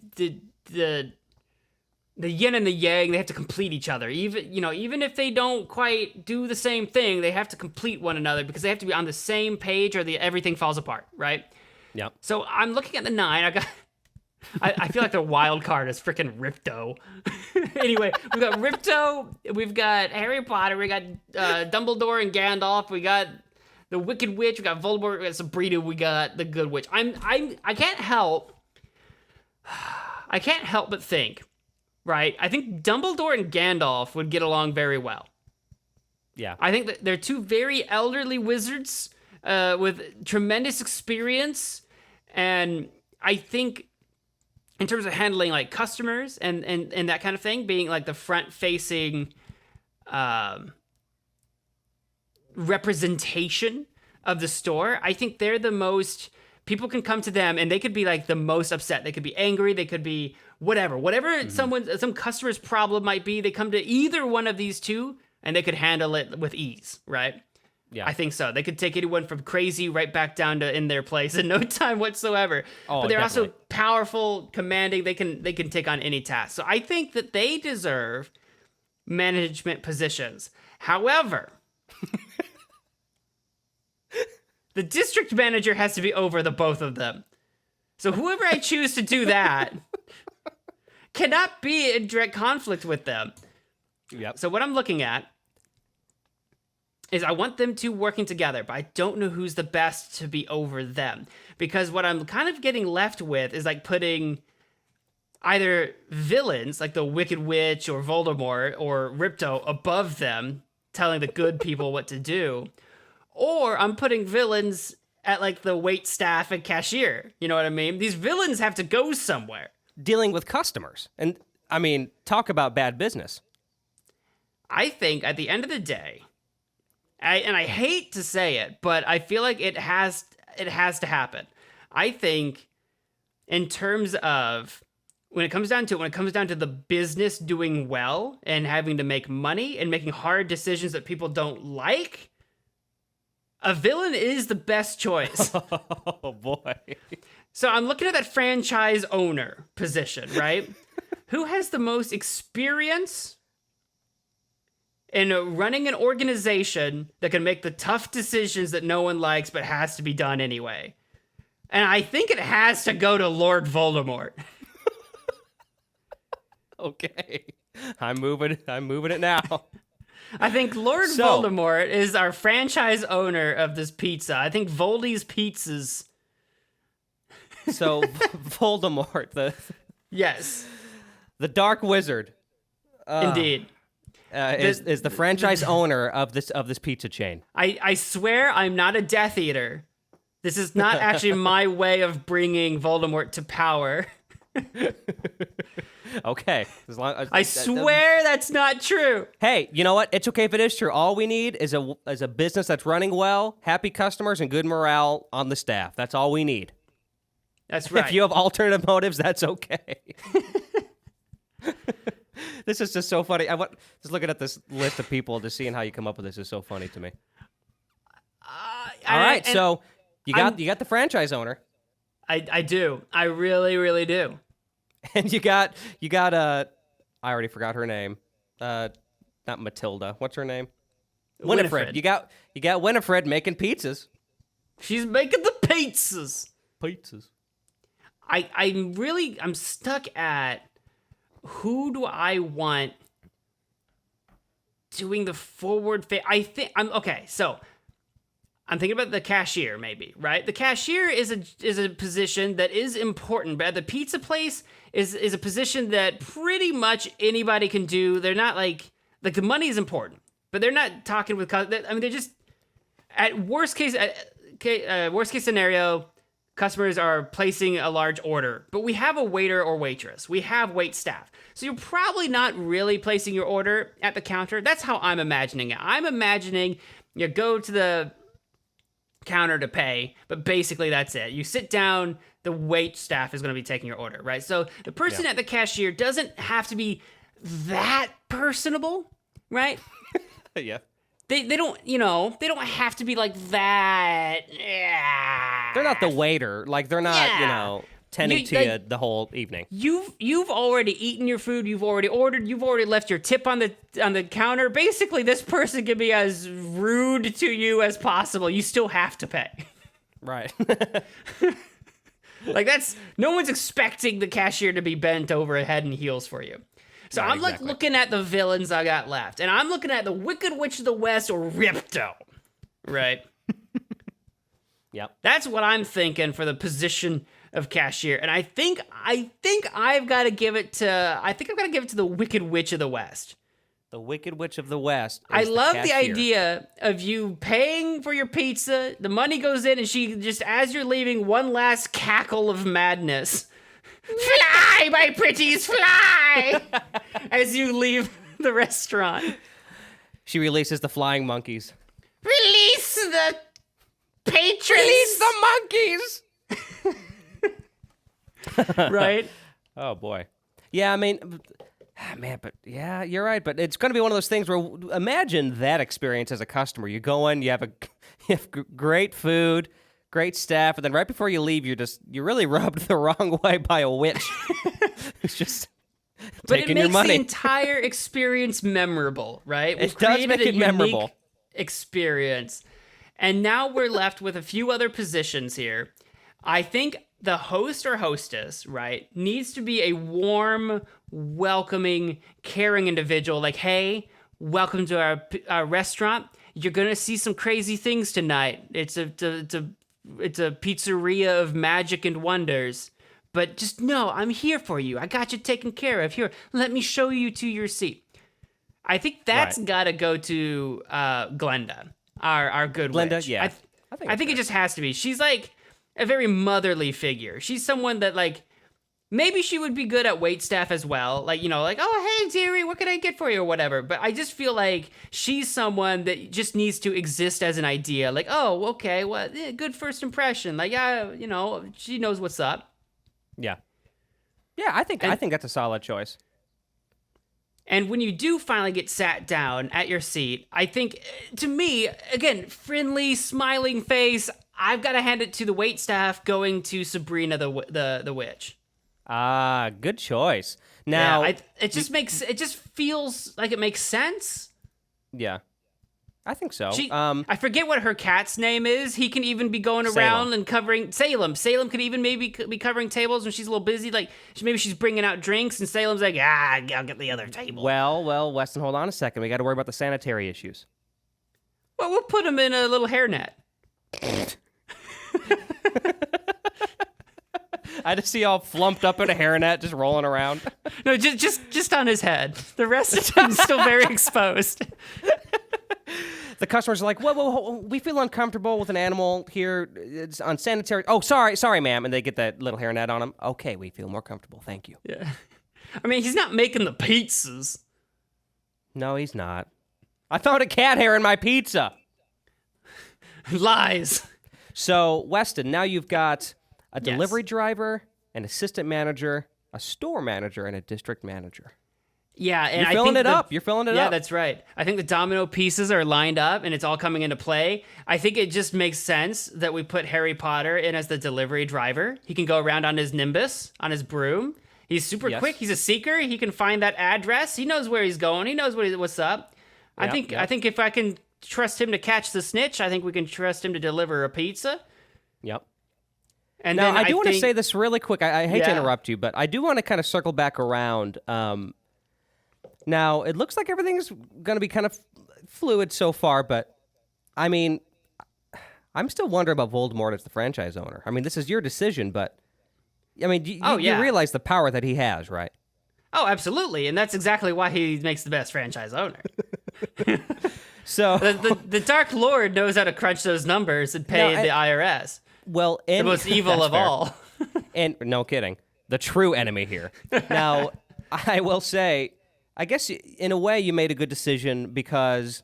yin and the yang. They have to complete each other. Even if they don't quite do the same thing, they have to complete one another because they have to be on the same page or everything falls apart, right? Yeah. So I'm looking at the 9. I feel like the wild card is freaking Ripto. Anyway, we've got Ripto, we've got Harry Potter, we got Dumbledore and Gandalf, we got the Wicked Witch, we got Voldemort, we got Sabrina, we got the Good Witch. I can't help but think, right? I think Dumbledore and Gandalf would get along very well. Yeah. I think that they're two very elderly wizards with tremendous experience, and I think in terms of handling like customers and that kind of thing, being like the front-facing representation of the store, I think they're the most, people can come to them and they could be like the most upset. They could be angry. They could be whatever some customer's problem might be. They come to either one of these two and they could handle it with ease, right? Yeah. I think so. They could take anyone from crazy right back down to in their place in no time whatsoever. Oh, but they're definitely. also powerful, commanding. They can take on any task. So I think that they deserve management positions. However, the district manager has to be over the both of them. So whoever I choose to do that cannot be in direct conflict with them. Yep. So what I'm looking at is I want them two working together, but I don't know who's the best to be over them. Because what I'm kind of getting left with is like putting either villains, like the Wicked Witch or Voldemort or Ripto, above them, telling the good people what to do. Or I'm putting villains at like the wait staff and cashier. You know what I mean? These villains have to go somewhere. Dealing with customers. And, I mean, talk about bad business. I think at the end of the day, I hate to say it, but I feel like it has to happen. I think in terms of when it comes down to the business doing well and having to make money and making hard decisions that people don't like, a villain is the best choice. Oh, boy. So I'm looking at that franchise owner position, right? Who has the most experience in running an organization that can make the tough decisions that no one likes but has to be done anyway? And I think it has to go to Lord Voldemort. Okay. I'm moving it now. I think Lord Voldemort is our franchise owner of this pizza. I think Voldy's Pizzas. So Voldemort, Yes. the Dark Wizard, Indeed. is the franchise owner of this pizza chain. I swear I'm not a Death Eater. This is not actually my way of bringing Voldemort to power. Okay. I swear that's not true. Hey, you know what? It's okay if it is true. All we need is a business that's running well, happy customers, and good morale on the staff. That's all we need. That's right. If you have alternative motives, that's okay. This is just so funny. Just looking at this list of people, just seeing how you come up with this is so funny to me. All right, so you got the franchise owner, I do. I really, really do. and you got I already forgot her name. Not Matilda. What's her name? Winifred. You got Winifred making pizzas. She's making the pizzas. Pizzas. I'm stuck at who do I want doing the forward I think so I'm thinking about the cashier maybe, right? The cashier is a position that is important, but at the pizza place is a position that pretty much anybody can do. They're not like the money is important, but they're not talking with, I mean, they're just at worst case scenario, customers are placing a large order, but we have a waiter or waitress. We have wait staff. So you're probably not really placing your order at the counter. That's how I'm imagining it. I'm imagining you go to counter to pay, but basically that's it. You sit down, the wait staff is going to be taking your order, right? So the person at the cashier doesn't have to be that personable, right? Yeah. They don't, they don't have to be like that. Yeah. They're not the waiter. Like, they're not, Yeah. tending to you the whole evening. You've already eaten your food, you've already ordered, you've already left your tip on the counter. Basically, this person can be as rude to you as possible. You still have to pay. Right. Like, no one's expecting the cashier to be bent over head and heels for you. So Right, I'm like exactly. looking at the villains I got left, and I'm looking at the Wicked Witch of the West or Ripto, right? Yep. That's what I'm thinking for the position of cashier, and I think I've got to give it to the Wicked Witch of the West. The Wicked Witch of the West. I love the cashier. idea of you paying for your pizza, the money goes in, and she just, as you're leaving, one last cackle of madness. Fly, my pretties, fly! As you leave the restaurant. She releases the flying monkeys. Release the patrons! Release the monkeys! Right? Oh, boy. Yeah, I mean, man, but yeah, you're right. But it's going to be one of those things where imagine that experience as a customer. You go in, you have great food, great staff, and then right before you leave, you're really rubbed the wrong way by a witch. It's just But taking it your makes money. the entire experience memorable, right? We've It does created make a it memorable. unique experience. And now we're left with a few other positions here. I think the host or hostess, right, needs to be a warm, welcoming, caring individual. Like, hey, welcome to our restaurant. You're gonna see some crazy things tonight. It's a pizzeria of magic and wonders. But just know, I'm here for you. I got you taken care of. Here, let me show you to your seat. I think that's Right. got to go to Glenda, our good Glenda, witch. yeah. I think it just has to be. She's like a very motherly figure. She's someone that, like, maybe she would be good at waitstaff as well. Like, oh, hey, dearie, what can I get for you or whatever. But I just feel like she's someone that just needs to exist as an idea. Like, oh, okay, well, good first impression. Like, yeah, she knows what's up. Yeah. Yeah, I think that's a solid choice. And when you do finally get sat down at your seat, I think, to me, again, friendly, smiling face, I've got to hand it to the waitstaff going to Sabrina the witch. Ah, good choice. Now, Yeah, it just feels like it makes sense. yeah, I think so. I forget what her cat's name is. He can even be going around and covering Salem. Salem could even maybe be covering tables when she's a little busy. Like, maybe she's bringing out drinks, and Salem's like, I'll get the other table. Well, Weston, hold on a second. We got to worry about the sanitary issues. Well, we'll put him in a little hairnet. I just see all flumped up in a hairnet, just rolling around. No, just on his head. The rest of him's still very exposed. The customers are like, whoa, we feel uncomfortable with an animal here. It's unsanitary. Oh, sorry, ma'am. And they get that little hairnet on him. Okay, we feel more comfortable. Thank you. Yeah. I mean, he's not making the pizzas. No, he's not. I found a cat hair in my pizza. Lies. So, Weston, now you've got a Yes. delivery driver, an assistant manager, a store manager, and a district manager. Yeah, and You're I filling think it up. You're filling it Yeah, up. that's right. I think the domino pieces are lined up and it's all coming into play. I think it just makes sense that we put Harry Potter in as the delivery driver. He can go around on his Nimbus, on his broom. He's super Yes. quick. He's a seeker. He can find that address. He knows where he's going. He knows what's up. I think if I can trust him to catch the snitch, I think we can trust him to deliver a pizza. Yep. And Now, then I do want to think- say this really quick. I hate to Yeah. interrupt you, but I do want to kind of circle back around. Now, it looks like everything's going to be kind of fluid so far, but, I mean, I'm still wondering about Voldemort as the franchise owner. I mean, this is your decision, but, I mean, you realize the power that he has, right? Oh, absolutely. And that's exactly why he makes the best franchise owner. So, The Dark Lord knows how to crunch those numbers and pay the IRS. well, The most evil that's of fair. all. And no kidding, the true enemy here. Now, I will say, I guess in a way you made a good decision because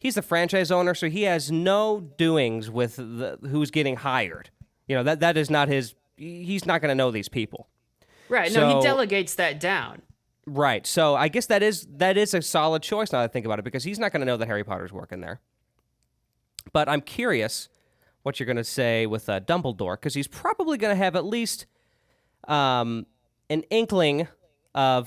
he's the franchise owner, so he has no doings with who's getting hired. That is not his. He's not going to know these people. Right. No, he delegates that down. Right. So I guess that is a solid choice now that I think about it, because he's not going to know that Harry Potter's working there. But I'm curious what you're going to say with Dumbledore, because he's probably going to have at least an inkling of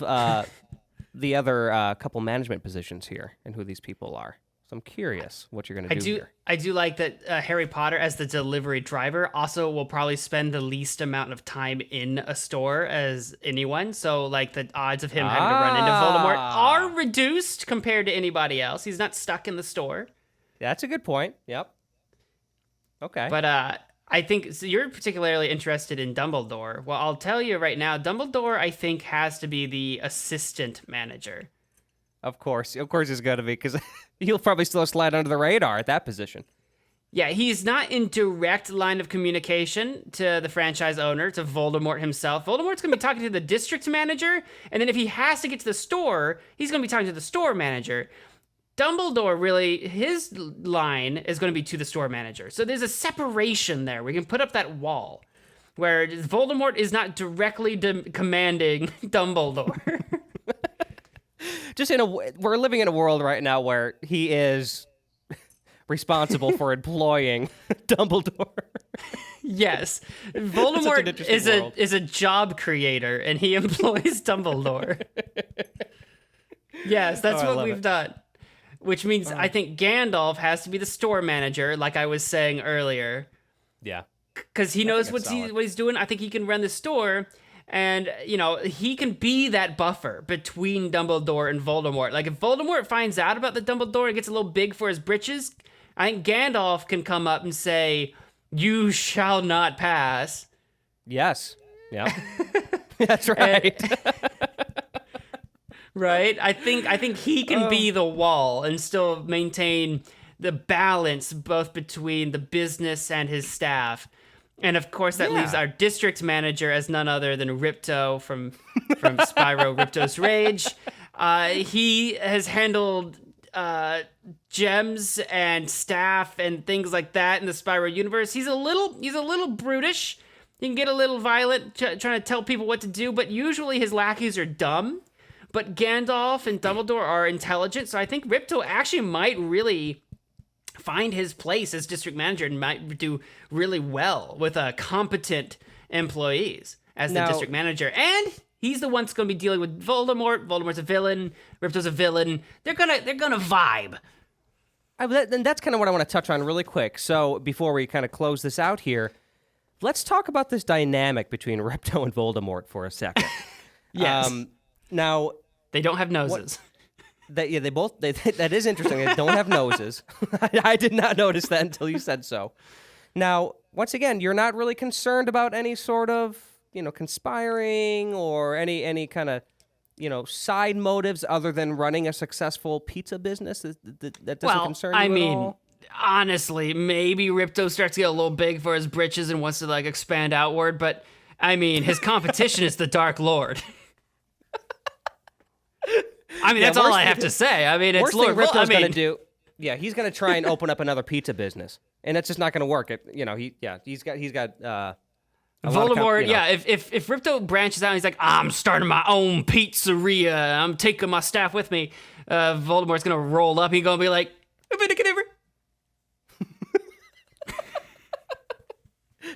the other couple management positions here and who these people are. So I'm curious what you're going to do here. I do like that Harry Potter, as the delivery driver, also will probably spend the least amount of time in a store as anyone. So, like, the odds of him having to run into Voldemort are reduced compared to anybody else. He's not stuck in the store. That's a good point. Yep. Okay. But I think so you're particularly interested in Dumbledore. Well, I'll tell you right now, Dumbledore, I think, has to be the assistant manager. Of course he's going to be, because he'll probably still slide under the radar at that position. Yeah, he's not in direct line of communication to the franchise owner, to Voldemort himself. Voldemort's going to be talking to the district manager, and then if he has to get to the store, he's going to be talking to the store manager. Dumbledore, really, his line is going to be to the store manager. So there's a separation there. We can put up that wall where Voldemort is not directly commanding Dumbledore. We're living in a world right now where he is responsible for employing Dumbledore. Yes, Voldemort is a job creator, and he employs Dumbledore. Yes, that's what we've done. Which means I think Gandalf has to be the store manager, like I was saying earlier. Yeah, because he knows what he's doing. I think he can run the store. And, he can be that buffer between Dumbledore and Voldemort. Like, if Voldemort finds out about the Dumbledore and gets a little big for his britches, I think Gandalf can come up and say, "You shall not pass." Yes. Yeah. That's right. Right? I think he can be the wall and still maintain the balance both between the business and his staff. And of course, that leaves our district manager as none other than Ripto from Spyro Ripto's Rage. He has handled gems and staff and things like that in the Spyro universe. He's a little brutish. He can get a little violent, trying to tell people what to do. But usually his lackeys are dumb. But Gandalf and Dumbledore are intelligent. So I think Ripto actually might really find his place as district manager and might do really well with competent employees as the district manager. And he's the one that's going to be dealing with Voldemort. Voldemort's a villain. Ripto's a villain. They're gonna vibe. And that's kind of what I want to touch on really quick. So before we kind of close this out here, let's talk about this dynamic between Ripto and Voldemort for a second. Yes. Now they don't have noses. That is interesting. They don't have noses. I did not notice that until you said so. Now, once again, you're not really concerned about any sort of, conspiring or any kind of, side motives other than running a successful pizza business. That doesn't concern you at all? Honestly, maybe Ripto starts to get a little big for his britches and wants to expand outward, but his competition is the Dark Lord. That's all I have to say. It's Lord Ripto's going to do. Yeah, he's going to try and open up another pizza business, and it's just not going to work. He's got Voldemort. If Ripto branches out and he's like, "I'm starting my own pizzeria. I'm taking my staff with me." Voldemort's going to roll up. He's going to be like, "Abracadabra."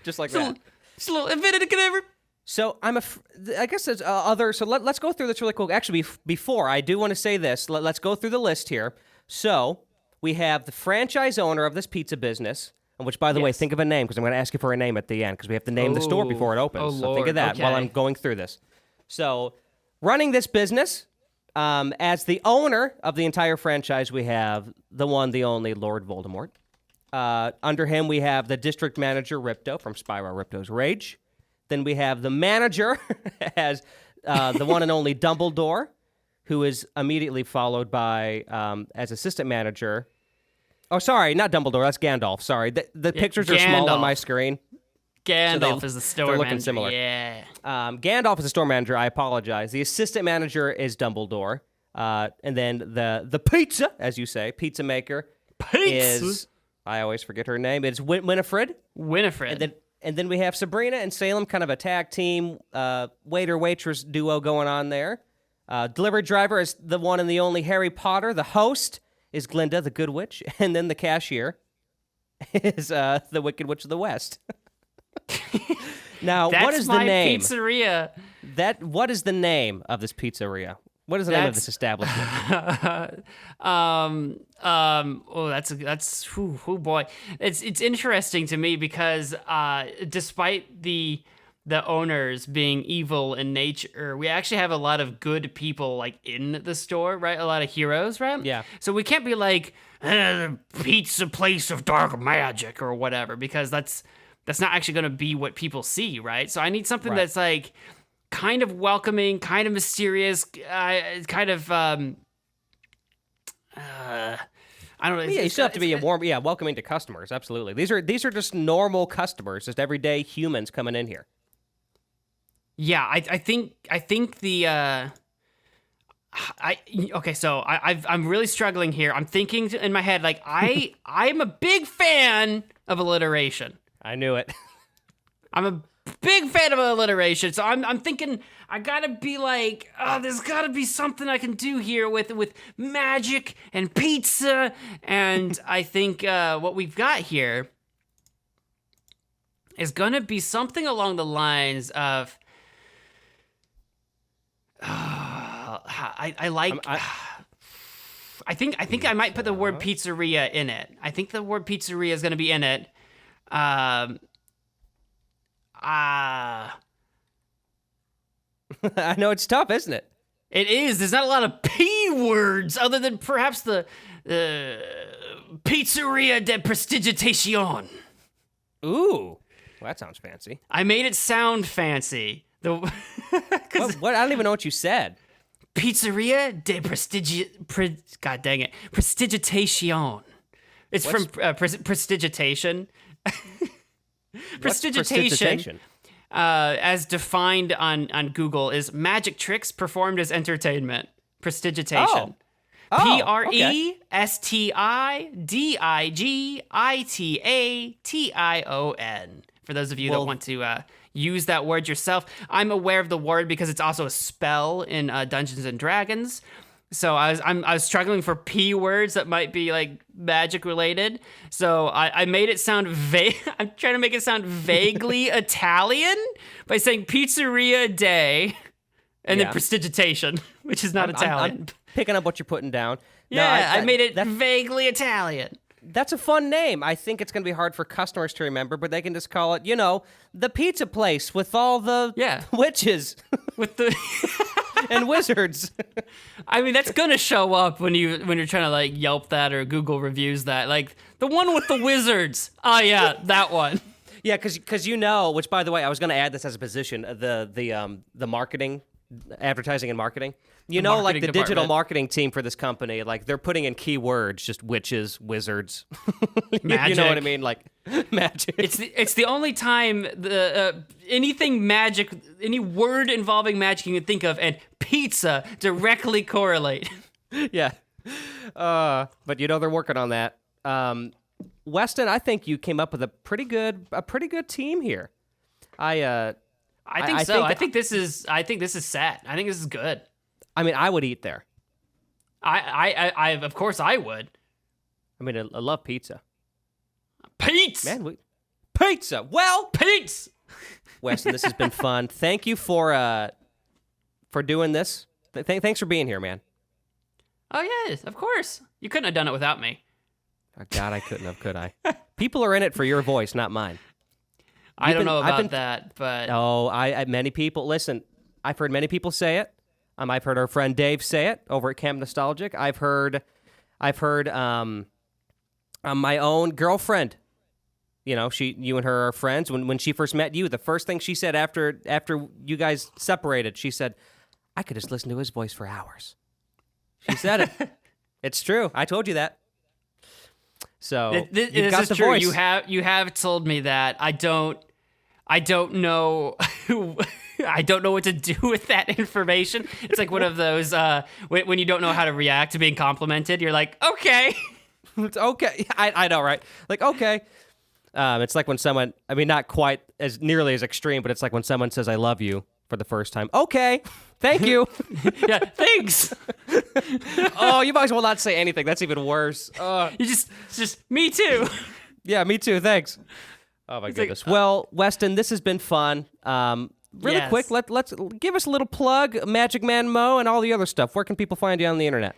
Just like that. Just a little abracadabra. So I guess there's other. So let's go through this really quick. Actually, before I do want to say this, let's go through the list here. So we have the franchise owner of this pizza business, which, by the way, think of a name because I'm going to ask you for a name at the end because we have to name the store before it opens. So think of that while I'm going through this. So running this business as the owner of the entire franchise, we have the one, the only Lord Voldemort. Under him, we have the district manager Ripto from Spyro Ripto's Rage. Then we have the manager as the one and only Dumbledore, who is immediately followed by, as assistant manager. Oh, sorry, not Dumbledore. That's Gandalf. Sorry. The pictures are small on my screen. Gandalf is the store manager. They're looking similar. Yeah. Gandalf is the store manager. I apologize. The assistant manager is Dumbledore. And then the pizza, as you say, pizza maker, is, I always forget her name. It's Winifred. Winifred. And then we have Sabrina and Salem, kind of a tag team waiter-waitress duo going on there. Delivery driver is the one and the only Harry Potter. The host is Glinda, the Good Witch. And then the cashier is the Wicked Witch of the West. Now, what is the name? That's my pizzeria. What is the name of this pizzeria? What is the name of this establishment? Oh boy. It's interesting to me because despite the owners being evil in nature, we actually have a lot of good people like in the store, right? A lot of heroes, right? Yeah. So we can't be like the pizza place of dark magic or whatever, because that's not actually going to be what people see, right? So I need something that's like kind of welcoming, kind of mysterious, kind of I don't know. Yeah, you still have to be welcoming to customers. Absolutely. These are just normal customers, just everyday humans coming in here. Yeah, I think the okay, so I'm really struggling here. I'm thinking in my head like I'm a big fan of alliteration. I knew it. I'm a big fan of alliteration, so I'm thinking I gotta be like, there's gotta be something I can do here with magic and pizza, and I think what we've got here is gonna be something along the lines of, I think I might put the word pizzeria in it. I think the word pizzeria is gonna be in it. I know it's tough, isn't it? It is. There's not a lot of P words other than perhaps the Pizzeria de Prestigitation. Ooh, well, that sounds fancy. I made it sound fancy. What? I don't even know what you said. Pizzeria de God dang it. Prestigitation. It's from prestigitation. Prestigitation, as defined on Google, is magic tricks performed as entertainment. Prestigitation. Prestigitation. For those of you that want to use that word yourself. I'm aware of the word because it's also a spell in Dungeons and Dragons. So I was struggling for P words that might be like magic related. So I made it sound I'm trying to make it sound vaguely Italian by saying pizzeria day and then prestigitation, which is not Italian. I'm picking up what you're putting down. Yeah, I made it vaguely Italian. That's a fun name. I think it's going to be hard for customers to remember, but they can just call it, the pizza place with all the witches. With the and wizards. I mean, that's gonna show up when you're trying to like Yelp that or Google reviews that. Like the one with the wizards. Oh yeah, that one. Yeah, because which by the way, I was gonna add this as a position, the marketing, advertising and marketing. Like the digital marketing team for this company, like they're putting in keywords, just witches, wizards. Magic. You know what I mean? Like magic. It's the only time anything magic, any word involving magic you can think of, and pizza directly correlate. Yeah. But they're working on that. Weston, I think you came up with a pretty good team here. I think so. I think this is set. I think this is good. I mean, I would eat there. I of course I would. I mean, I love pizza. Pizza! Man, pizza! Well, pizza! Weston, this has been fun. Thank you for doing this. Thanks for being here, man. Oh, yes, of course. You couldn't have done it without me. Oh, God, I couldn't have, could I? People are in it for your voice, not mine. I don't know about that, but... Oh, many people... Listen, I've heard many people say it. I've heard our friend Dave say it over at Camp Nostalgic. I've heard my own girlfriend. You and her are friends. When she first met you, the first thing she said after you guys separated, she said, "I could just listen to his voice for hours." She said it. It's true. I told you that. So you've got the voice. You have told me that. I don't know. I don't know what to do with that information. It's like one of those when you don't know how to react to being complimented. You're like, okay. It's okay. I know, right? Like, okay. It's like when someone, I mean, not quite as nearly as extreme, but it's like when someone says, I love you for the first time. Okay. Thank you. Yeah, thanks. Oh, you might as well not say anything. That's even worse. It's just me too. Yeah, me too. Thanks. Oh, my goodness. Well, Weston, this has been fun. Really Yes. quick, let's give us a little plug, Magic Man Mo, and all the other stuff. Where can people find you on the internet?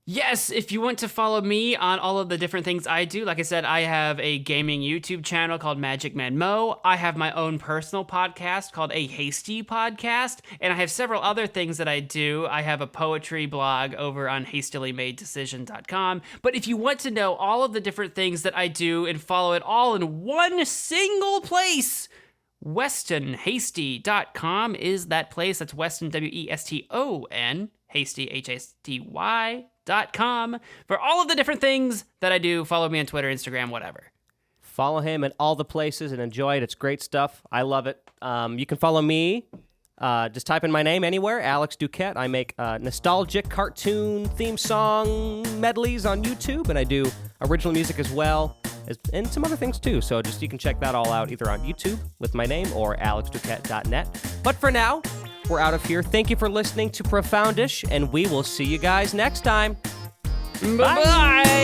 Yes, if you want to follow me on all of the different things I do, like I said, I have a gaming YouTube channel called Magic Man Mo. I have my own personal podcast called A Hasty Podcast, and I have several other things that I do. I have a poetry blog over on hastilymadedecision.com. But if you want to know all of the different things that I do and follow it all in one single place, WestonHasty.com is that place. That's Weston, Weston, Hasty, HSTY.com for all of the different things that I do. Follow me on Twitter, Instagram, whatever. Follow him at all the places and enjoy it. It's great stuff. I love it. You can follow me. Just type in my name anywhere, Alex Duquette. I make nostalgic cartoon theme song medleys on YouTube, and I do original music as well, and some other things too. So just you can check that all out either on YouTube with my name or alexduquette.net. But for now, we're out of here. Thank you for listening to Profoundish, and we will see you guys next time. Bye-bye.